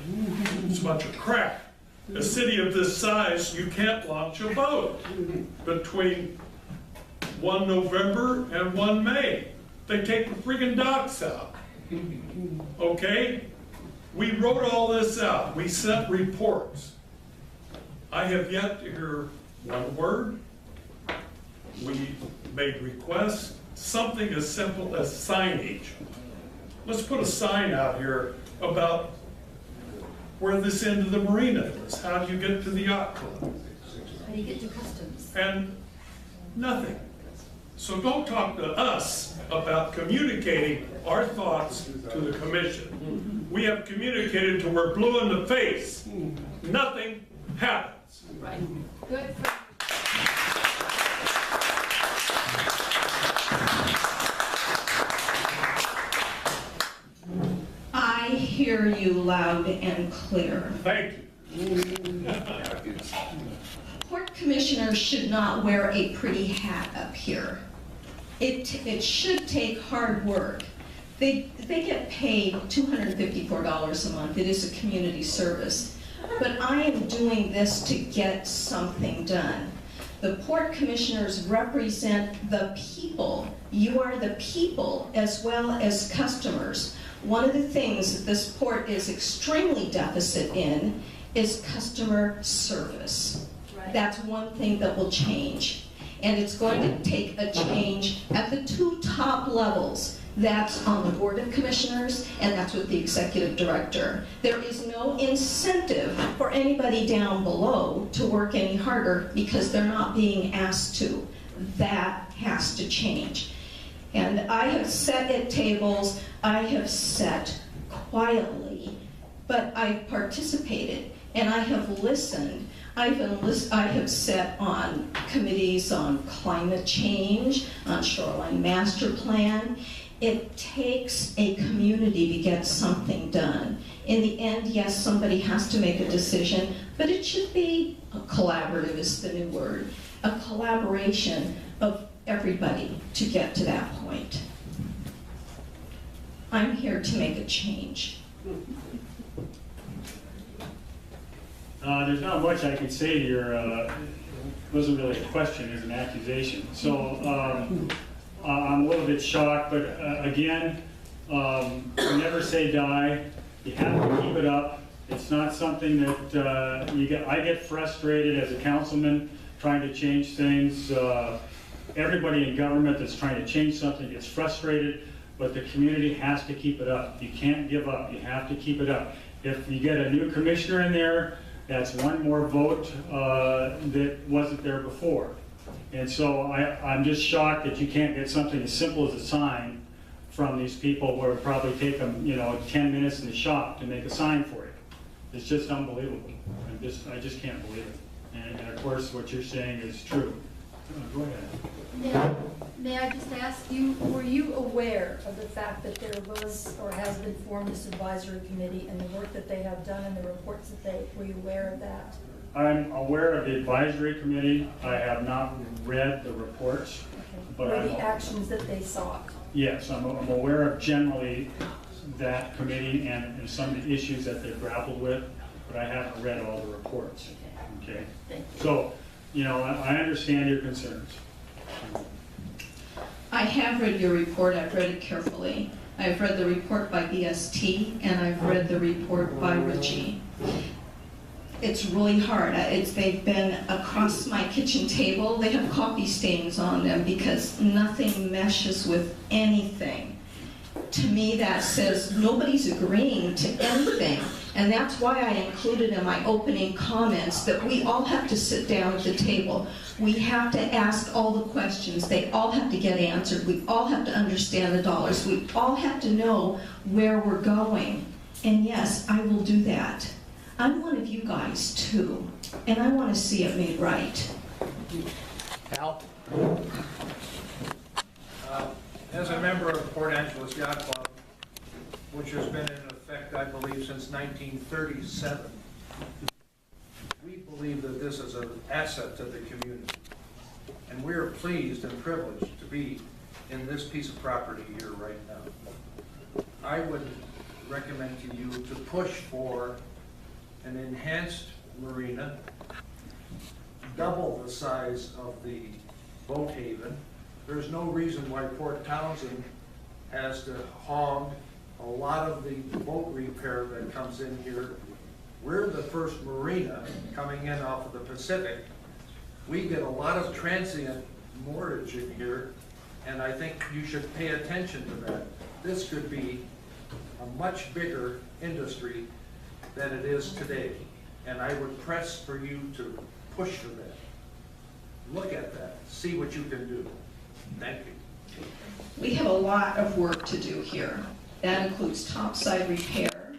It's a bunch of crap. A city of this size, you can't launch a boat between 1 November and 1 May. They take the freaking docks out. Okay? We wrote all this out. We sent reports. I have yet to hear one word. We made requests. Something as simple as signage. Let's put a sign out here about where this end of the marina is. How do you get to the yacht club? How do you get to customs? And nothing. So don't talk to us about communicating our thoughts to the commission. We have communicated till we're blue in the face. Nothing happens. Right. Good for I hear you loud and clear. Thank you. Port commissioners should not wear a pretty hat up here. It should take hard work. They get paid $254 a month. It is a community service. But I am doing this to get something done. The port commissioners represent the people. You are the people as well as customers. One of the things that this port is extremely deficit in is customer service. Right. That's one thing that will change. And it's going to take a change at the 2 top levels. That's on the Board of Commissioners, and that's with the Executive Director. There is no incentive for anybody down below to work any harder because they're not being asked to. That has to change. And I have sat at tables, I have sat quietly, but I've participated, and I have listened. I have sat on committees on climate change, on shoreline master plan. It takes a community to get something done. In the end, yes, somebody has to make a decision, but it should be a collaborative is the new word, a collaboration of everybody to get to that point. I'm here to make a change. There's not much I can say to your wasn't really a question, it was an accusation. So I'm a little bit shocked, but again, never say die. You have to keep it up. It's not something that I get frustrated as a councilman trying to change things. Everybody in government that's trying to change something gets frustrated, but the community has to keep it up. You can't give up. You have to keep it up. If you get a new commissioner in there, that's one more vote that wasn't there before. And so I'm just shocked that you can't get something as simple as a sign from these people where it would probably take them, 10 minutes in the shop to make a sign for you. It's just unbelievable. I just can't believe it. And of course, what you're saying is true. Go ahead. May I just ask you, were you aware of the fact that there was or has been formed this advisory committee and the work that they have done and the reports that were you aware of that? I'm aware of the advisory committee. I have not read the reports. Okay. But or the actions that they sought? Yes, I'm aware of generally that committee and some of the issues that they've grappled with, but I haven't read all the reports. Okay? Thank you. So, I understand your concerns. I have read your report. I've read it carefully. I've read the report by BST, and I've read the report by Richie. It's really hard. They've been across my kitchen table. They have coffee stains on them because nothing meshes with anything. To me, that says nobody's agreeing to anything. And that's why I included in my opening comments that we all have to sit down at the table. We have to ask all the questions. They all have to get answered. We all have to understand the dollars. We all have to know where we're going. And yes, I will do that. I'm one of you guys too, and I want to see it made right. Al? As a member of Port Angeles Yacht Club, which has been in effect, I believe, since 1937, we believe that this is an asset to the community. And we are pleased and privileged to be in this piece of property here right now. I would recommend to you to push for an enhanced marina, double the size of the boat haven. There's no reason why Port Townsend has to hog a lot of the boat repair that comes in here. We're the first marina coming in off of the Pacific. We get a lot of transient moorage in here, and I think you should pay attention to that. This could be a much bigger industry than it is today, and I would press for you to push for that. Look at that, see what you can do. Thank you. We have a lot of work to do here. That includes topside repair.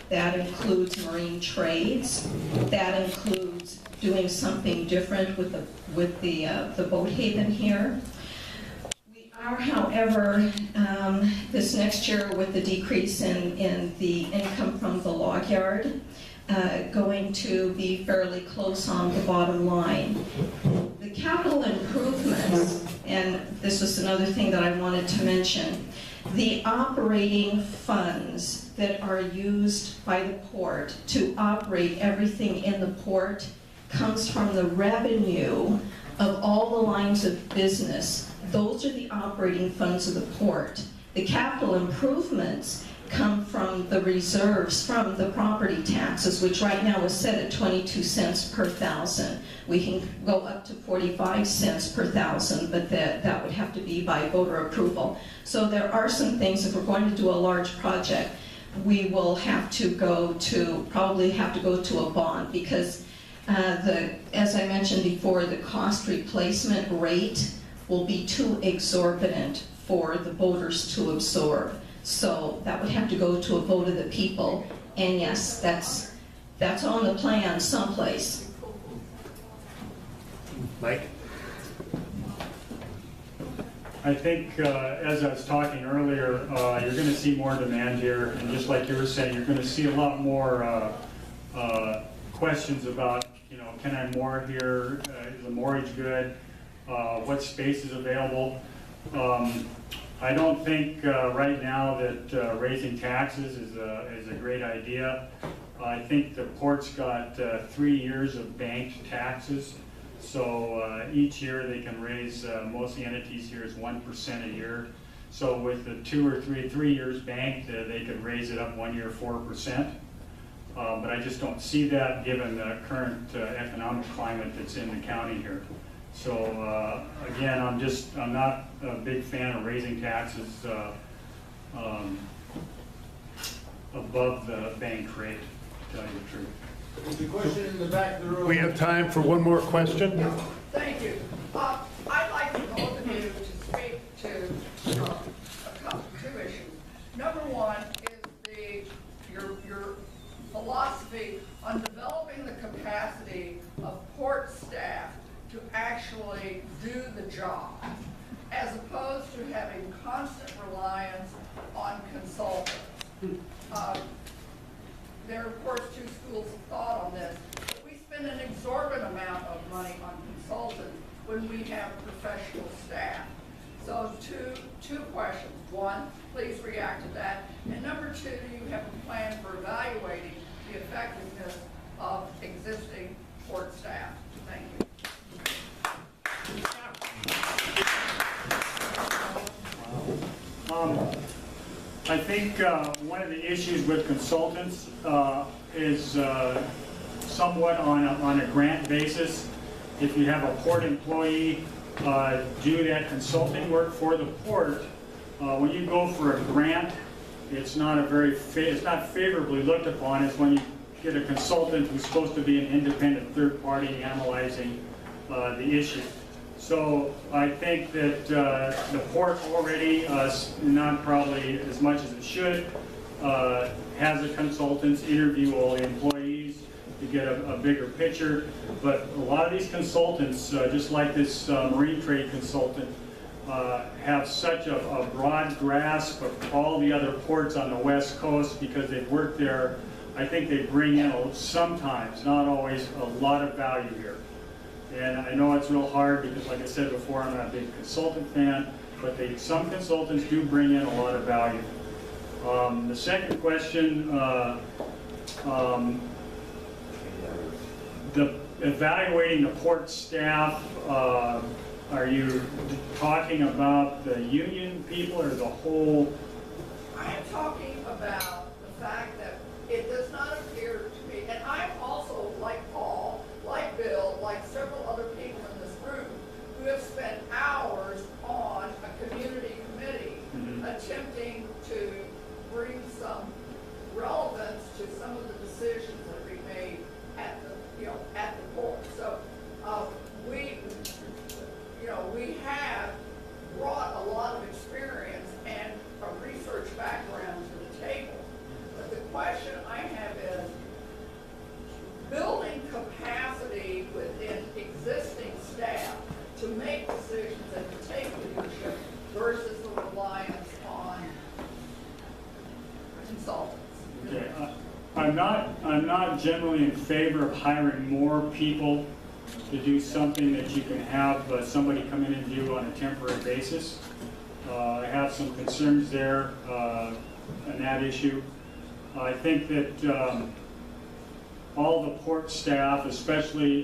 That includes marine trades. That includes doing something different with the boat haven here. We are, however, this next year with the decrease in the income from the log yard, going to be fairly close on the bottom line. The capital improvements, and this was another thing that I wanted to mention, the operating funds that are used by the port to operate everything in the port comes from the revenue of all the lines of business. Those are the operating funds of the port. The capital improvements come from the reserves from the property taxes, which right now is set at 22 cents per thousand. We can go up to 45 cents per thousand, but that would have to be by voter approval. So there are some things, if we're going to do a large project, we will have to probably have to go to a bond, because as I mentioned before, the cost replacement rate will be too exorbitant for the voters to absorb. So that would have to go to a vote of the people, and yes, that's on the plan someplace. Mike? I think, as I was talking earlier, you're going to see more demand here, and just like you were saying, you're going to see a lot more questions about, can I moor here? Is the moorage good? What space is available? I don't think right now that raising taxes is a great idea. I think the port's got 3 years of banked taxes, So each year they can raise, most of the entities here is 1% a year. So with the 2 or 3 years banked, they could raise it up 1 year 4%. But I just don't see that given the current economic climate that's in the county here. So again, I'm not a big fan of raising taxes above the bank rate, to tell you the truth. There's a question in the back of the room. We have time for one more question. Thank you. I'd like both of you to speak to two issues. Number one is your philosophy on developing the capacity of port staff to actually do the job, as opposed to having constant reliance on consultants. There are, of course, two schools of thought on this. But we spend an exorbitant amount of money on consultants when we have professional staff. So two questions. One, please react to that. And number two, do you have a plan for evaluating the effectiveness of existing port staff? Thank you. I think one of the issues with consultants is somewhat on a grant basis. If you have a port employee do that consulting work for the port, when you go for a grant, it's not it's not favorably looked upon as when you get a consultant who's supposed to be an independent third party analyzing the issue. So I think that the port already, not probably as much as it should, has a consultants interview all the employees to get a bigger picture. But a lot of these consultants, just like this marine trade consultant, have such a broad grasp of all the other ports on the West Coast because they've worked there. I think they bring in sometimes, not always, a lot of value here. And I know it's real hard because, like I said before, I'm not a big consultant fan, but some consultants do bring in a lot of value. The second question, evaluating the port staff, are you talking about the union people or the whole? I am talking about the fact that it does not appear to me, and I'm also, like Paul, like Bill, like several other people in this room, who have spent hours on a community committee attempting to bring some relevance to some of the decisions that we made at the port. So we have brought a lot of experience and a research background to the table. But the question I have is building capacity within existing staff to make decisions and to take leadership versus the reliance on consultants. Okay. I'm not generally in favor of hiring more people to do something that you can have somebody come in and do on a temporary basis. I have some concerns there on that issue. I think that all the port staff, especially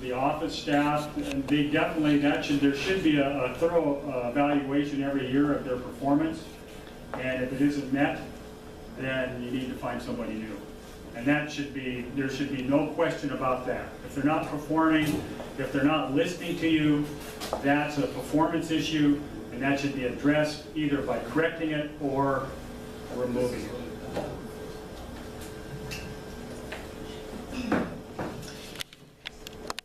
the office staff, and there should be a thorough evaluation every year of their performance. And if it isn't met, then you need to find somebody new. And there should be no question about that. If they're not performing, if they're not listening to you, that's a performance issue, and that should be addressed either by correcting it or removing it.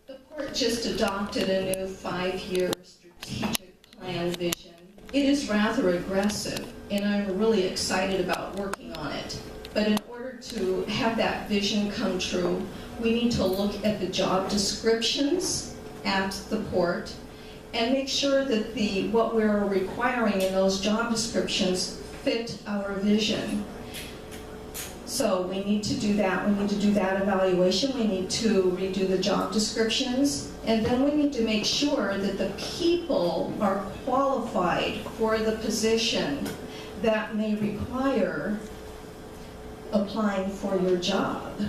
The port just adopted a new 5-year strategic plan vision. It is rather aggressive, and I'm really excited about working on it. But in order to have that vision come true, we need to look at the job descriptions at the port and make sure that what we're requiring in those job descriptions fit our vision. So we need to do that. We need to do that evaluation. We need to redo the job descriptions. And then we need to make sure that the people are qualified for the position that may require applying for your job.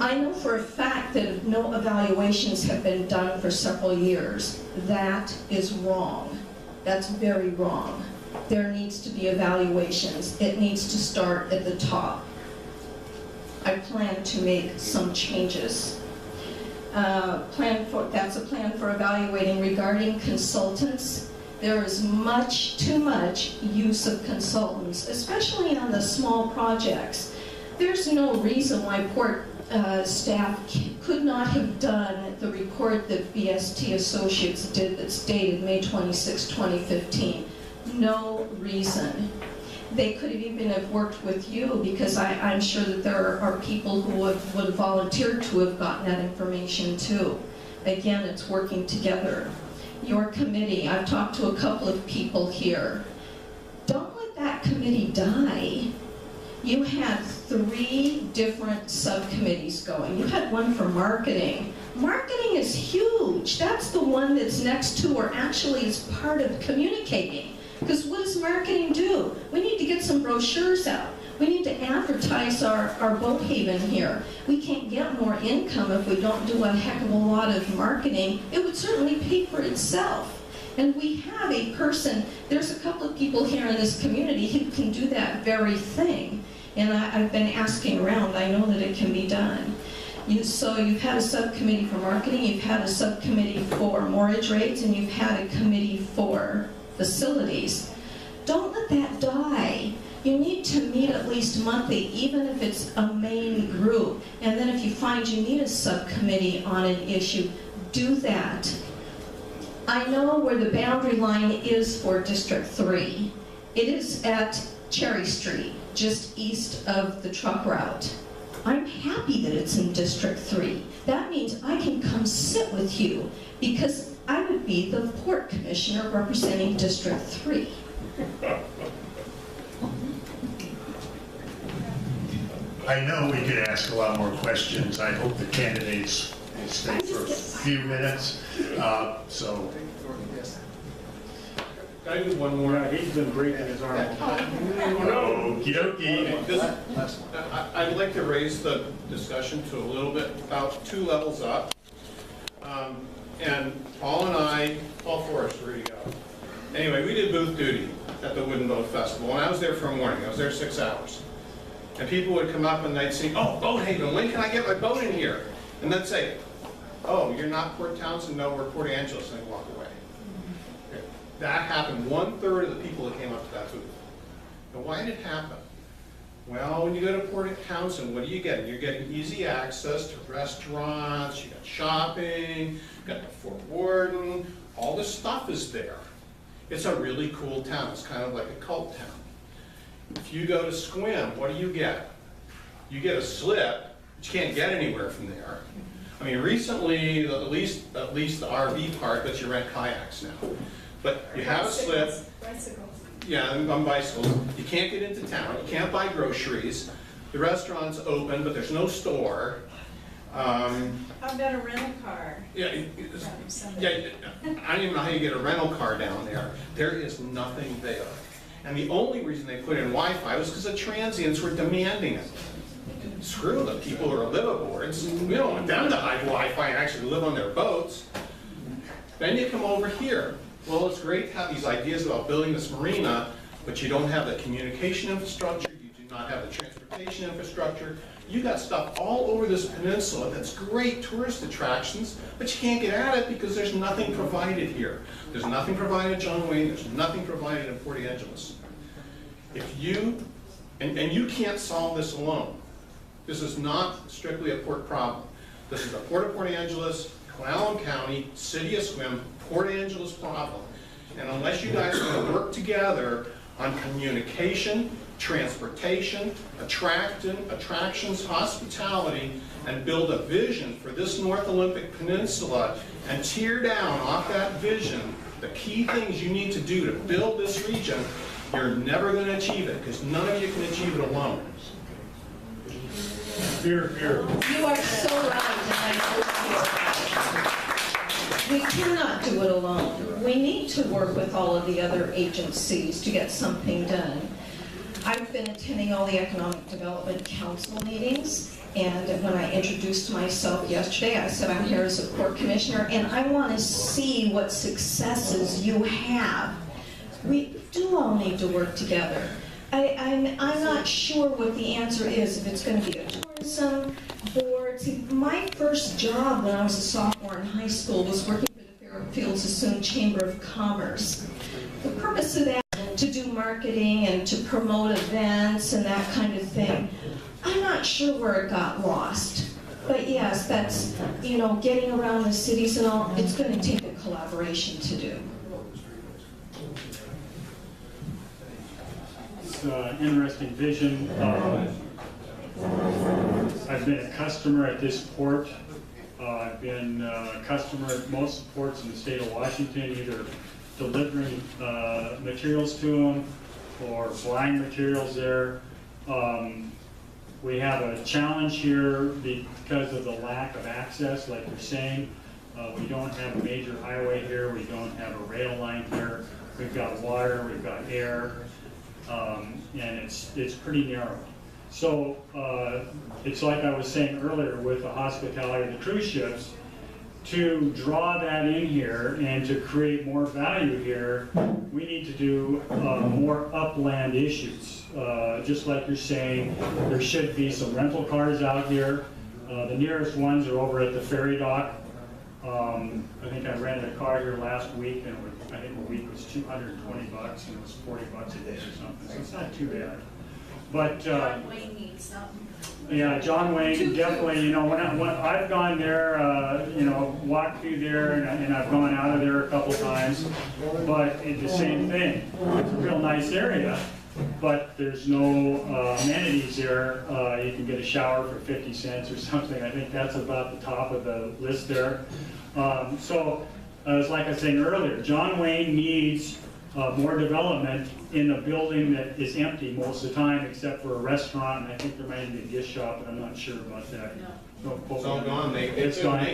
I know for a fact that no evaluations have been done for several years. That is wrong. That's very wrong. There needs to be evaluations. It needs to start at the top. I plan to make some changes. That's a plan for evaluating. Regarding consultants, there is too much use of consultants, especially on the small projects. There's no reason why port staff could not have done the report that BST Associates did that's dated May 26, 2015. No reason. They could have even have worked with you, because I'm sure that there are people who would have volunteered to have gotten that information too. Again, it's working together. Your committee, I've talked to a couple of people here. Don't let that committee die. You had 3 different subcommittees going. You had one for marketing. Marketing is huge. That's the one that's next to, or actually is part of, communicating. Because what does marketing do? We need to get some brochures out. We need to advertise our boat haven here. We can't get more income if we don't do a heck of a lot of marketing. It would certainly pay for itself. And we have a person, there's a couple of people here in this community who can do that very thing. And I've been asking around. I know that it can be done. So you've had a subcommittee for marketing, you've had a subcommittee for mortgage rates, and you've had a committee for facilities. Don't let that die. You need to meet at least monthly, even if it's a main group. And then if you find you need a subcommittee on an issue, do that. I know where the boundary line is for District 3. It is at Cherry Street, just east of the truck route. I'm happy that it's in District 3. That means I can come sit with you, because I would be the port commissioner representing District 3. I know we could ask a lot more questions. I hope the candidates will stay for a few minutes. Can I do one more? He's been breathing his arm. Okie dokie. I'd like to raise the discussion to a little bit, about 2 levels up. And Paul and I, Paul Forrest, where you go? Anyway, we did booth duty at the Wooden Boat Festival, and I was there for a morning. I was there 6 hours. And people would come up and they'd say, "Oh, Boat Haven, when can I get my boat in here?" And they'd say, "Oh, you're not Port Townsend? No, we're Port Angeles," and they'd walk away. That happened 1/3 of the people that came up to that booth. Now, why did it happen? Well, when you go to Port Townsend, what are you getting? You're getting easy access to restaurants, you got shopping, you got the Fort Worden, all this stuff is there. It's a really cool town. It's kind of like a cult town. If you go to Squim, what do you get? You get a slip, but you can't get anywhere from there. I mean, recently, at least the RV park lets you rent kayaks now. But you have a slip. Bicycles. Yeah, on bicycles. You can't get into town. You can't buy groceries. The restaurant's open, but there's no store. How about a rental car? Yeah, I don't even know how you get a rental car down there. There is nothing there. And the only reason they put in Wi-Fi was because the transients were demanding it. Screw the people who are liveaboards. We don't want them to hide Wi-Fi and actually live on their boats. Then you come over here. Well, it's great to have these ideas about building this marina, but you don't have the communication infrastructure, you do not have the transportation infrastructure. You got stuff all over this peninsula that's great tourist attractions, but you can't get at it because there's nothing provided here. There's nothing provided at John Wayne, there's nothing provided in Port Angeles. If you, and you can't solve this alone. This is not strictly a port problem. This is the Port of Port Angeles, Clallam County, City of Squim, Port Angeles problem. And unless you guys are going to work together on communication, transportation, attractions, hospitality, and build a vision for this North Olympic Peninsula and tear down off that vision the key things you need to do to build this region, you're never going to achieve it because none of you can achieve it alone. Here, here. You are so right, and I know you. We cannot do it alone. We need to work with all of the other agencies to get something done. I've been attending all the Economic Development Council meetings, and when I introduced myself yesterday, I said I'm here as a port commissioner, and I want to see what successes you have. We do all need to work together. I'm not sure what the answer is, if it's going to be a tourism board. See, my first job when I was a sophomore in high school was working for the Fairfield Sassoon Chamber of Commerce. The purpose of that to do marketing and to promote events and that kind of thing. I'm not sure where it got lost. But yes, that's, you know, getting around the cities and all, it's going to take a collaboration to do. It's an interesting vision. I've been a customer at this port. I've been a customer at most ports in the state of Washington, either delivering materials to them or buying materials there. We have a challenge here because of the lack of access, like you're saying. We don't have a major highway here. We don't have a rail line here. We've got water, we've got air, and it's pretty narrow. So it's like I was saying earlier with the hospitality of the cruise ships, to draw that in here and to create more value here, we need to do more upland issues. Just like you're saying, there should be some rental cars out here. The nearest ones are over at the ferry dock. I think I rented a car here last week, and I think a week was $220, and it was $40 a day or something, so it's not too bad. But John Wayne needs something. yeah, John Wayne, definitely, you know, when I've gone there, you know, walked through there, and I've gone out of there a couple times, but it's the same thing. It's a real nice area, but there's no amenities there. You can get a shower for 50 cents or something. I think that's about the top of the list there. So, it's like I was saying earlier, John Wayne needs more development in a building that is empty most of the time, except for a restaurant, and I think there might be a gift shop, but I'm not sure about that. No. It's all gone, It's gone.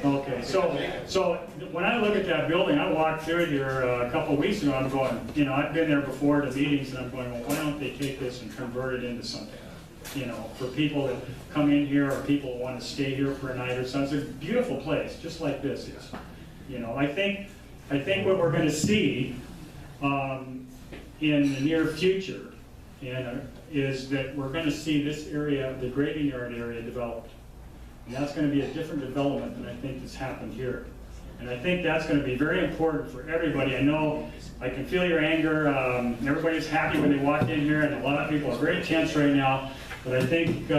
Okay, so when I look at that building, I walked through it here a couple of weeks ago, I'm going, you know, I've been there before to meetings, and I'm going, well, why don't they take this and convert it into something? You know, for people that come in here, or people who want to stay here for a night or something. It's a beautiful place, just like this is. You know, I think what we're going to see in the near future is that we're going to see this area, the graving yard area, developed. And that's going to be a different development than I think that's happened here. And I think that's going to be very important for everybody. I know I can feel your anger. Everybody's happy when they walk in here, and a lot of people are very tense right now. But I think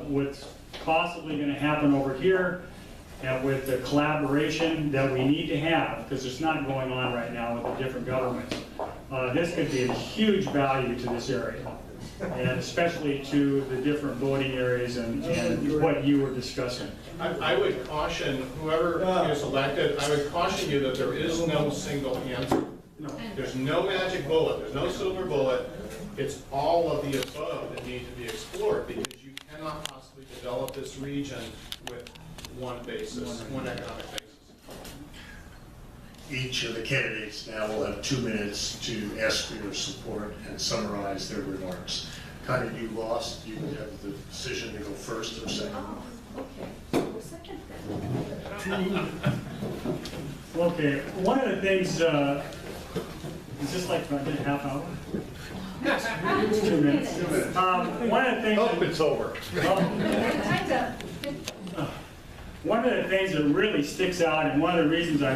what's possibly going to happen over here, and with the collaboration that we need to have, because it's not going on right now with the different governments, this could be a huge value to this area, and especially to the different voting areas and what you were discussing. I would caution whoever is elected, I would caution you that there is no single answer. No. There's no magic bullet, there's no silver bullet. It's all of the above that need to be explored, because you cannot possibly develop this region with one basis, one economic basis. Each of the candidates now will have 2 minutes to ask for your support and summarize their remarks. Connie, you lost. You have the decision to go first or second. Oh, okay. So second then. Okay, one of the things, is this like about a half hour? Yes. 2 minutes. One of the things. Hope it's over. Time's up. One of the things that really sticks out, and one of the reasons I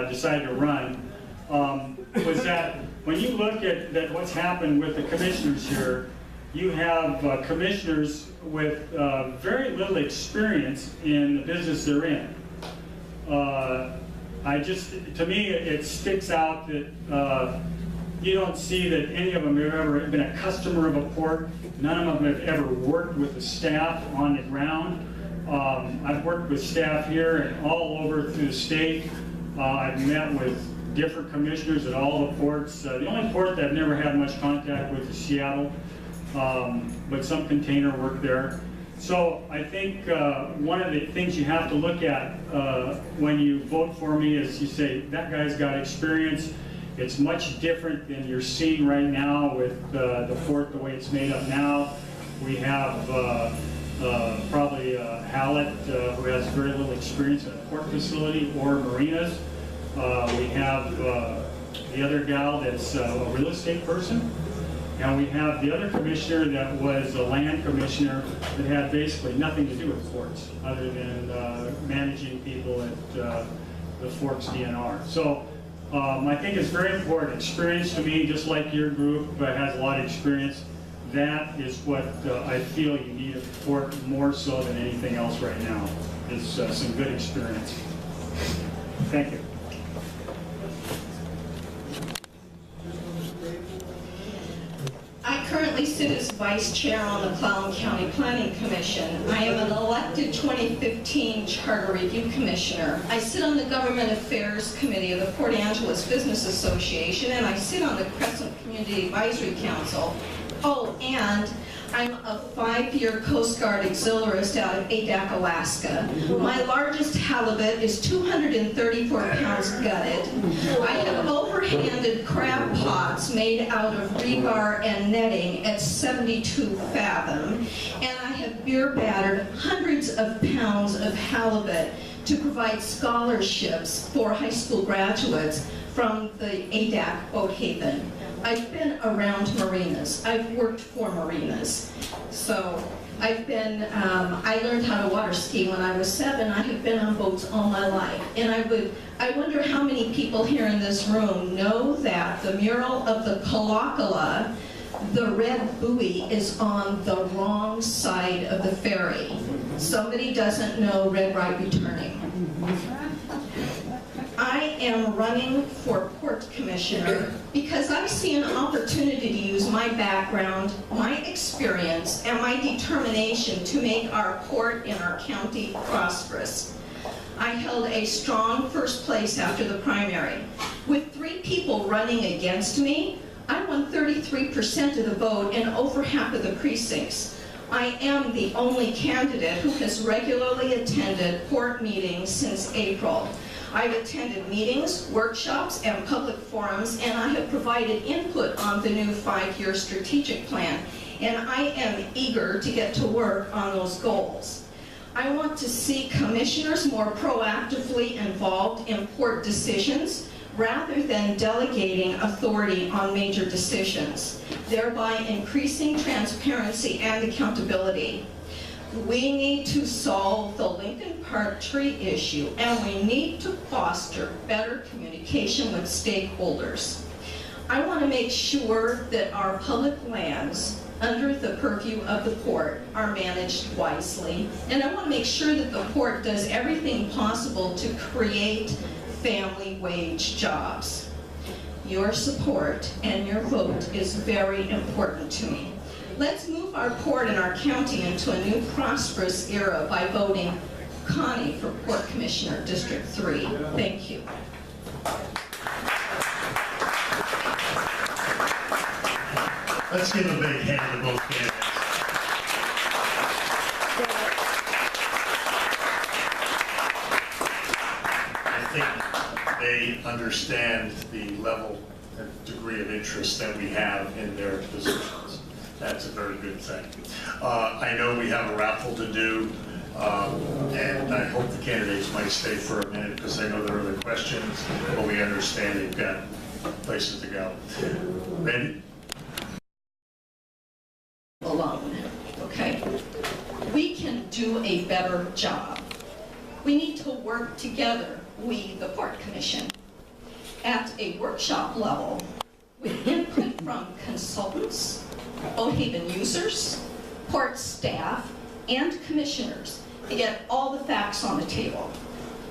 decided to run, was that when you look at what's happened with the commissioners here, you have commissioners with very little experience in the business they're in. To me, it sticks out that you don't see that any of them have ever been a customer of a port. None of them have ever worked with the staff on the ground. I've worked with staff here and all over through the state. I've met with different commissioners at all the ports. The only port that I've never had much contact with is Seattle, but some container work there. So I think one of the things you have to look at when you vote for me is you say, that guy's got experience, It's much different than you're seeing right now with the fort the way it's made up now. We have probably Hallett, who has very little experience in a port facility or marinas. We have the other gal that's a real estate person. And we have the other commissioner that was a land commissioner that had basically nothing to do with ports other than managing people at the Fort's DNR. So I think it's very important. Experience to me, just like your group has a lot of experience, that is what I feel you need at the Fort more so than anything else right now, is some good experience. Thank you. I currently sit as vice chair on the Clallam County Planning Commission. I am an elected 2015 Charter Review Commissioner. I sit on the Government Affairs Committee of the Port Angeles Business Association, and I sit on the Crescent Community Advisory Council. Oh, and I'm a 5-year Coast Guard auxiliarist out of Adak, Alaska. My largest halibut is 234 pounds gutted. I have overhanded crab pots made out of rebar and netting at 72 fathom. And I have beer battered hundreds of pounds of halibut to provide scholarships for high school graduates from the Adak boat haven. I've been around marinas. I've worked for marinas. So I've been, I learned how to water ski when I was 7. I have been on boats all my life. And I wonder how many people here in this room know that the mural of the Kalakala, the red buoy, is on the wrong side of the ferry. Somebody doesn't know Red Right Returning. I am running for Port Commissioner because I see an opportunity to use my background, my experience, and my determination to make our port and our county prosperous. I held a strong first place after the primary. With 3 people running against me, I won 33% of the vote in over half of the precincts. I am the only candidate who has regularly attended port meetings since April. I've attended meetings, workshops, and public forums, and I have provided input on the new 5-year strategic plan, and I am eager to get to work on those goals. I want to see commissioners more proactively involved in port decisions rather than delegating authority on major decisions, thereby increasing transparency and accountability. We need to solve the Lincoln Park tree issue, and we need to foster better communication with stakeholders. I want to make sure that our public lands under the purview of the port are managed wisely, and I want to make sure that the port does everything possible to create family wage jobs. Your support and your vote is very important to me. Let's move our port and our county into a new prosperous era by voting Connie for Port Commissioner, District 3. Thank you. Let's give a big hand to both candidates. I think they understand the level and degree of interest that we have in their positions. That's a very good thing. I know we have a raffle to do, and I hope the candidates might stay for a minute because I know there are other questions, but we understand they've got places to go. Ready? Alone, okay? We can do a better job. We need to work together, we, the Port Commission, at a workshop level with input from consultants, boat haven users, port staff, and commissioners to get all the facts on the table,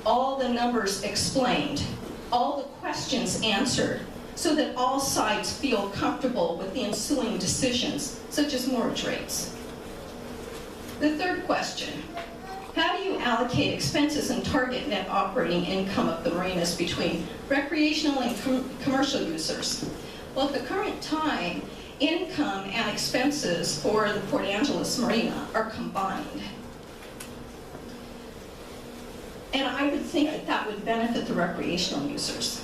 all the numbers explained, all the questions answered, so that all sides feel comfortable with the ensuing decisions, such as mortgage rates. The third question, how do you allocate expenses and target net operating income of the marinas between recreational and commercial users? Well, at the current time, income and expenses for the Port Angeles Marina are combined. And I would think that that would benefit the recreational users.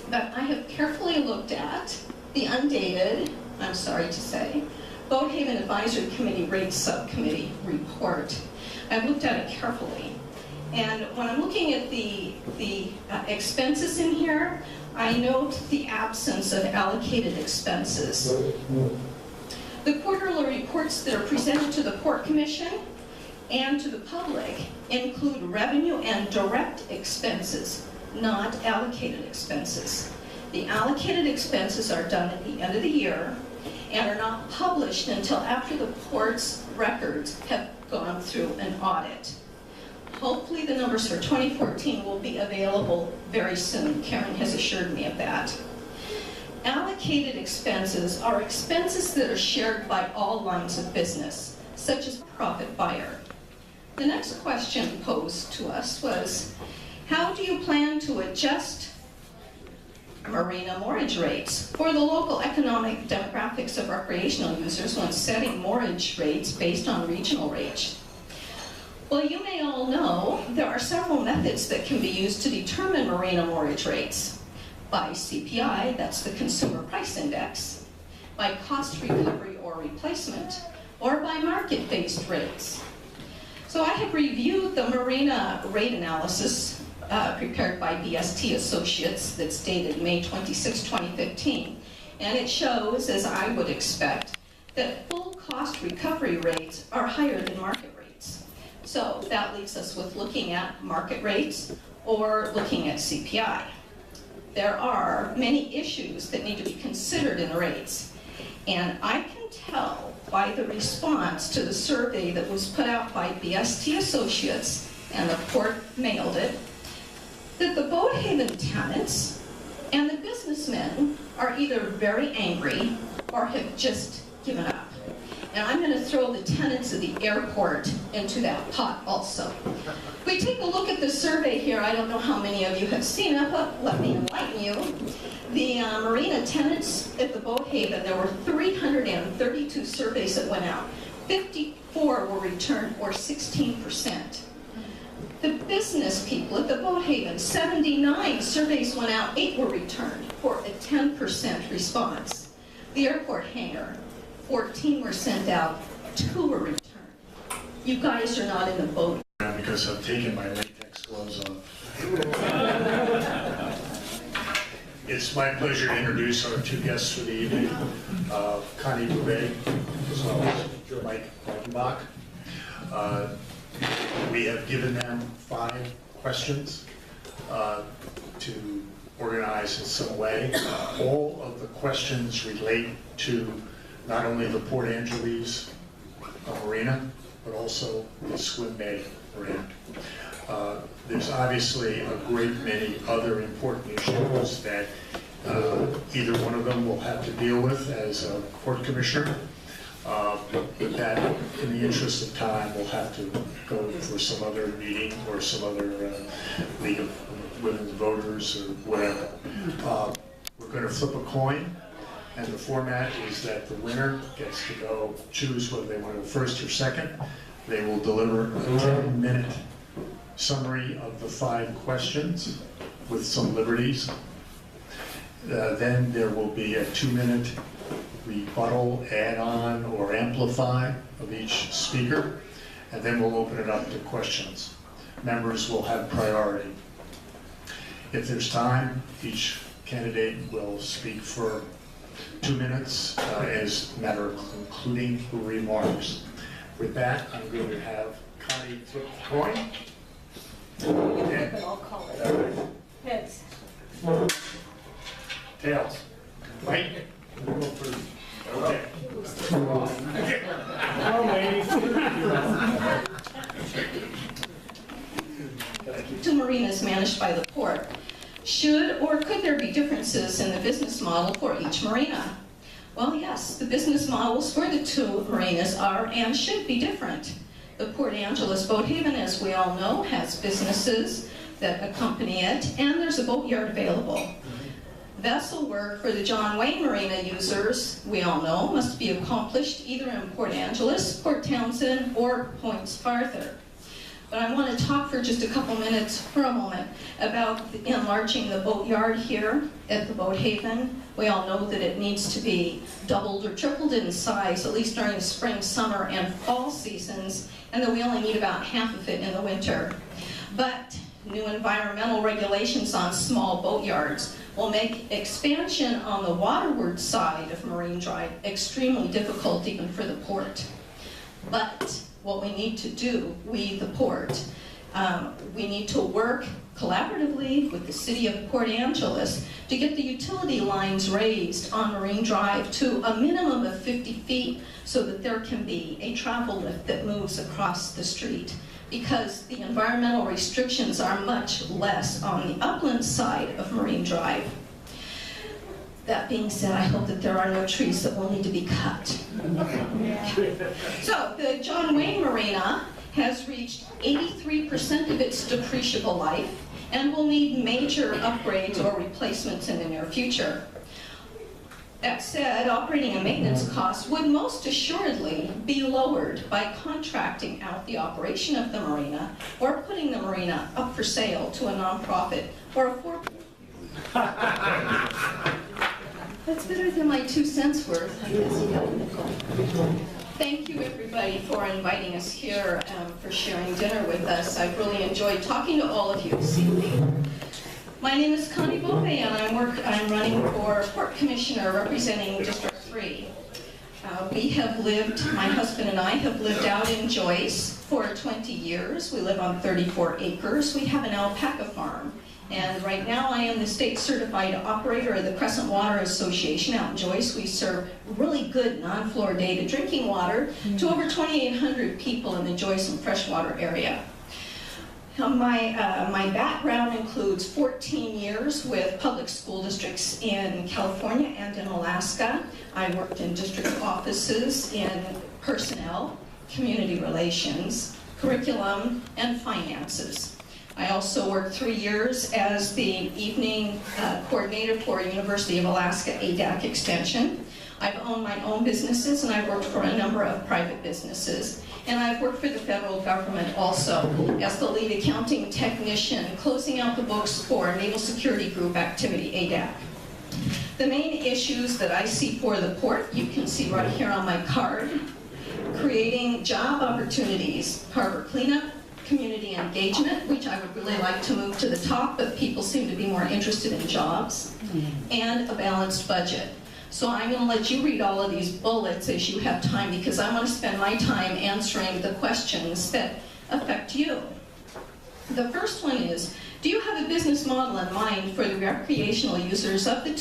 But I have carefully looked at the undated, I'm sorry to say, Boat Haven Advisory Committee Rates Subcommittee report. I've looked at it carefully. And when I'm looking at the expenses in here, I note the absence of allocated expenses. The quarterly reports that are presented to the Port Commission and to the public include revenue and direct expenses, not allocated expenses. The allocated expenses are done at the end of the year and are not published until after the port's records have gone through an audit. Hopefully the numbers for 2014 will be available very soon. Karen has assured me of that. Allocated expenses are expenses that are shared by all lines of business, such as profit buyer. The next question posed to us was, how do you plan to adjust marina moorage rates for the local economic demographics of recreational users when setting moorage rates based on regional rates? Well, you may all know there are several methods that can be used to determine marina moorage rates. By CPI, that's the Consumer Price Index, by cost recovery or replacement, or by market-based rates. So I have reviewed the marina rate analysis prepared by BST Associates that's dated May 26, 2015, and it shows, as I would expect, that full cost recovery rates are higher than market rates. So that leaves us with looking at market rates or looking at CPI. There are many issues that need to be considered in the rates, and I can tell by the response to the survey that was put out by BST Associates, and the port mailed it, that the Boat Haven tenants and the businessmen are either very angry or have just given up. And I'm going to throw the tenants of the airport into that pot also. If we take a look at the survey here, I don't know how many of you have seen it, but let me enlighten you. The marina tenants at the Boat Haven, there were 332 surveys that went out. 54 were returned, or 16%. The business people at the Boat Haven, 79 surveys went out, 8 were returned, for a 10% response. The airport hangar, 14 were sent out, 2 were returned. You guys are not in the boat. Because I've taken my latex gloves off. It's my pleasure to introduce our two guests for the evening, Connie Beauvais, as well as Michael Breidenbach. We have given them 5 questions to organize in some way. All of the questions relate to not only the Port Angeles Marina, but also the Swim Bay Marina. There's obviously a great many other important issues that either one of them will have to deal with as a port commissioner, but that, in the interest of time, we'll have to go for some other meeting or some other League of Women's Voters or whatever. We're going to flip a coin, and the format is that the winner gets to go choose whether they want to go first or second. They will deliver a 10-minute summary of the 5 questions with some liberties. Then there will be a 2-minute rebuttal, add-on, or amplify of each speaker, and then we'll open it up to questions. Members will have priority. If there's time, each candidate will speak for 2 minutes as a matter of concluding remarks. With that, I'm going to have Connie flip the coin. But I'll call it. Heads. Tails. Mike? Okay. Two marinas managed by the port. Should or could there be differences in the business model for each marina? Well, yes, the business models for the 2 marinas are and should be different. The Port Angeles Boat Haven, as we all know, has businesses that accompany it, and there's a boatyard available. Vessel work for the John Wayne Marina users, we all know, must be accomplished either in Port Angeles, Port Townsend, or points farther. But I want to talk for just a couple minutes, for a moment, about enlarging the boatyard here at the Boat Haven. We all know that it needs to be doubled or tripled in size, at least during the spring, summer, and fall seasons, and that we only need about half of it in the winter. But new environmental regulations on small boatyards will make expansion on the waterward side of Marine Drive extremely difficult even for the port. But what we need to do, we the port, we need to work collaboratively with the city of Port Angeles to get the utility lines raised on Marine Drive to a minimum of 50 feet so that there can be a travel lift that moves across the street, because the environmental restrictions are much less on the upland side of Marine Drive. That being said, I hope that there are no trees that will need to be cut. So the John Wayne Marina has reached 83% of its depreciable life and will need major upgrades or replacements in the near future. That said, operating and maintenance costs would most assuredly be lowered by contracting out the operation of the marina or putting the marina up for sale to a nonprofit or a That's better than my 2 cents worth, I guess. Thank you, everybody, for inviting us here, for sharing dinner with us. I've really enjoyed talking to all of you this evening. My name is Connie Beauvais, and I'm running for Port Commissioner representing District 3. My husband and I have lived out in Joyce for 20 years. We live on 34 acres. We have an alpaca farm. And right now I am the state certified operator of the Crescent Water Association out in Joyce. We serve really good non-fluoridated drinking water to over 2,800 people in the Joyce and freshwater area. My background includes 14 years with public school districts in California and in Alaska. I worked in district offices in personnel, community relations, curriculum, and finances. I also worked 3 years as the evening coordinator for University of Alaska ADAC Extension. I've owned my own businesses, and I've worked for a number of private businesses. And I've worked for the federal government also as the lead accounting technician, closing out the books for Naval Security Group activity, ADAC. The main issues that I see for the port, you can see right here on my card: creating job opportunities, harbor cleanup, community engagement, which I would really like to move to the top, but people seem to be more interested in jobs, and a balanced budget. So I'm going to let you read all of these bullets as you have time, because I want to spend my time answering the questions that affect you. The first one is, do you have a business model in mind for the recreational users of the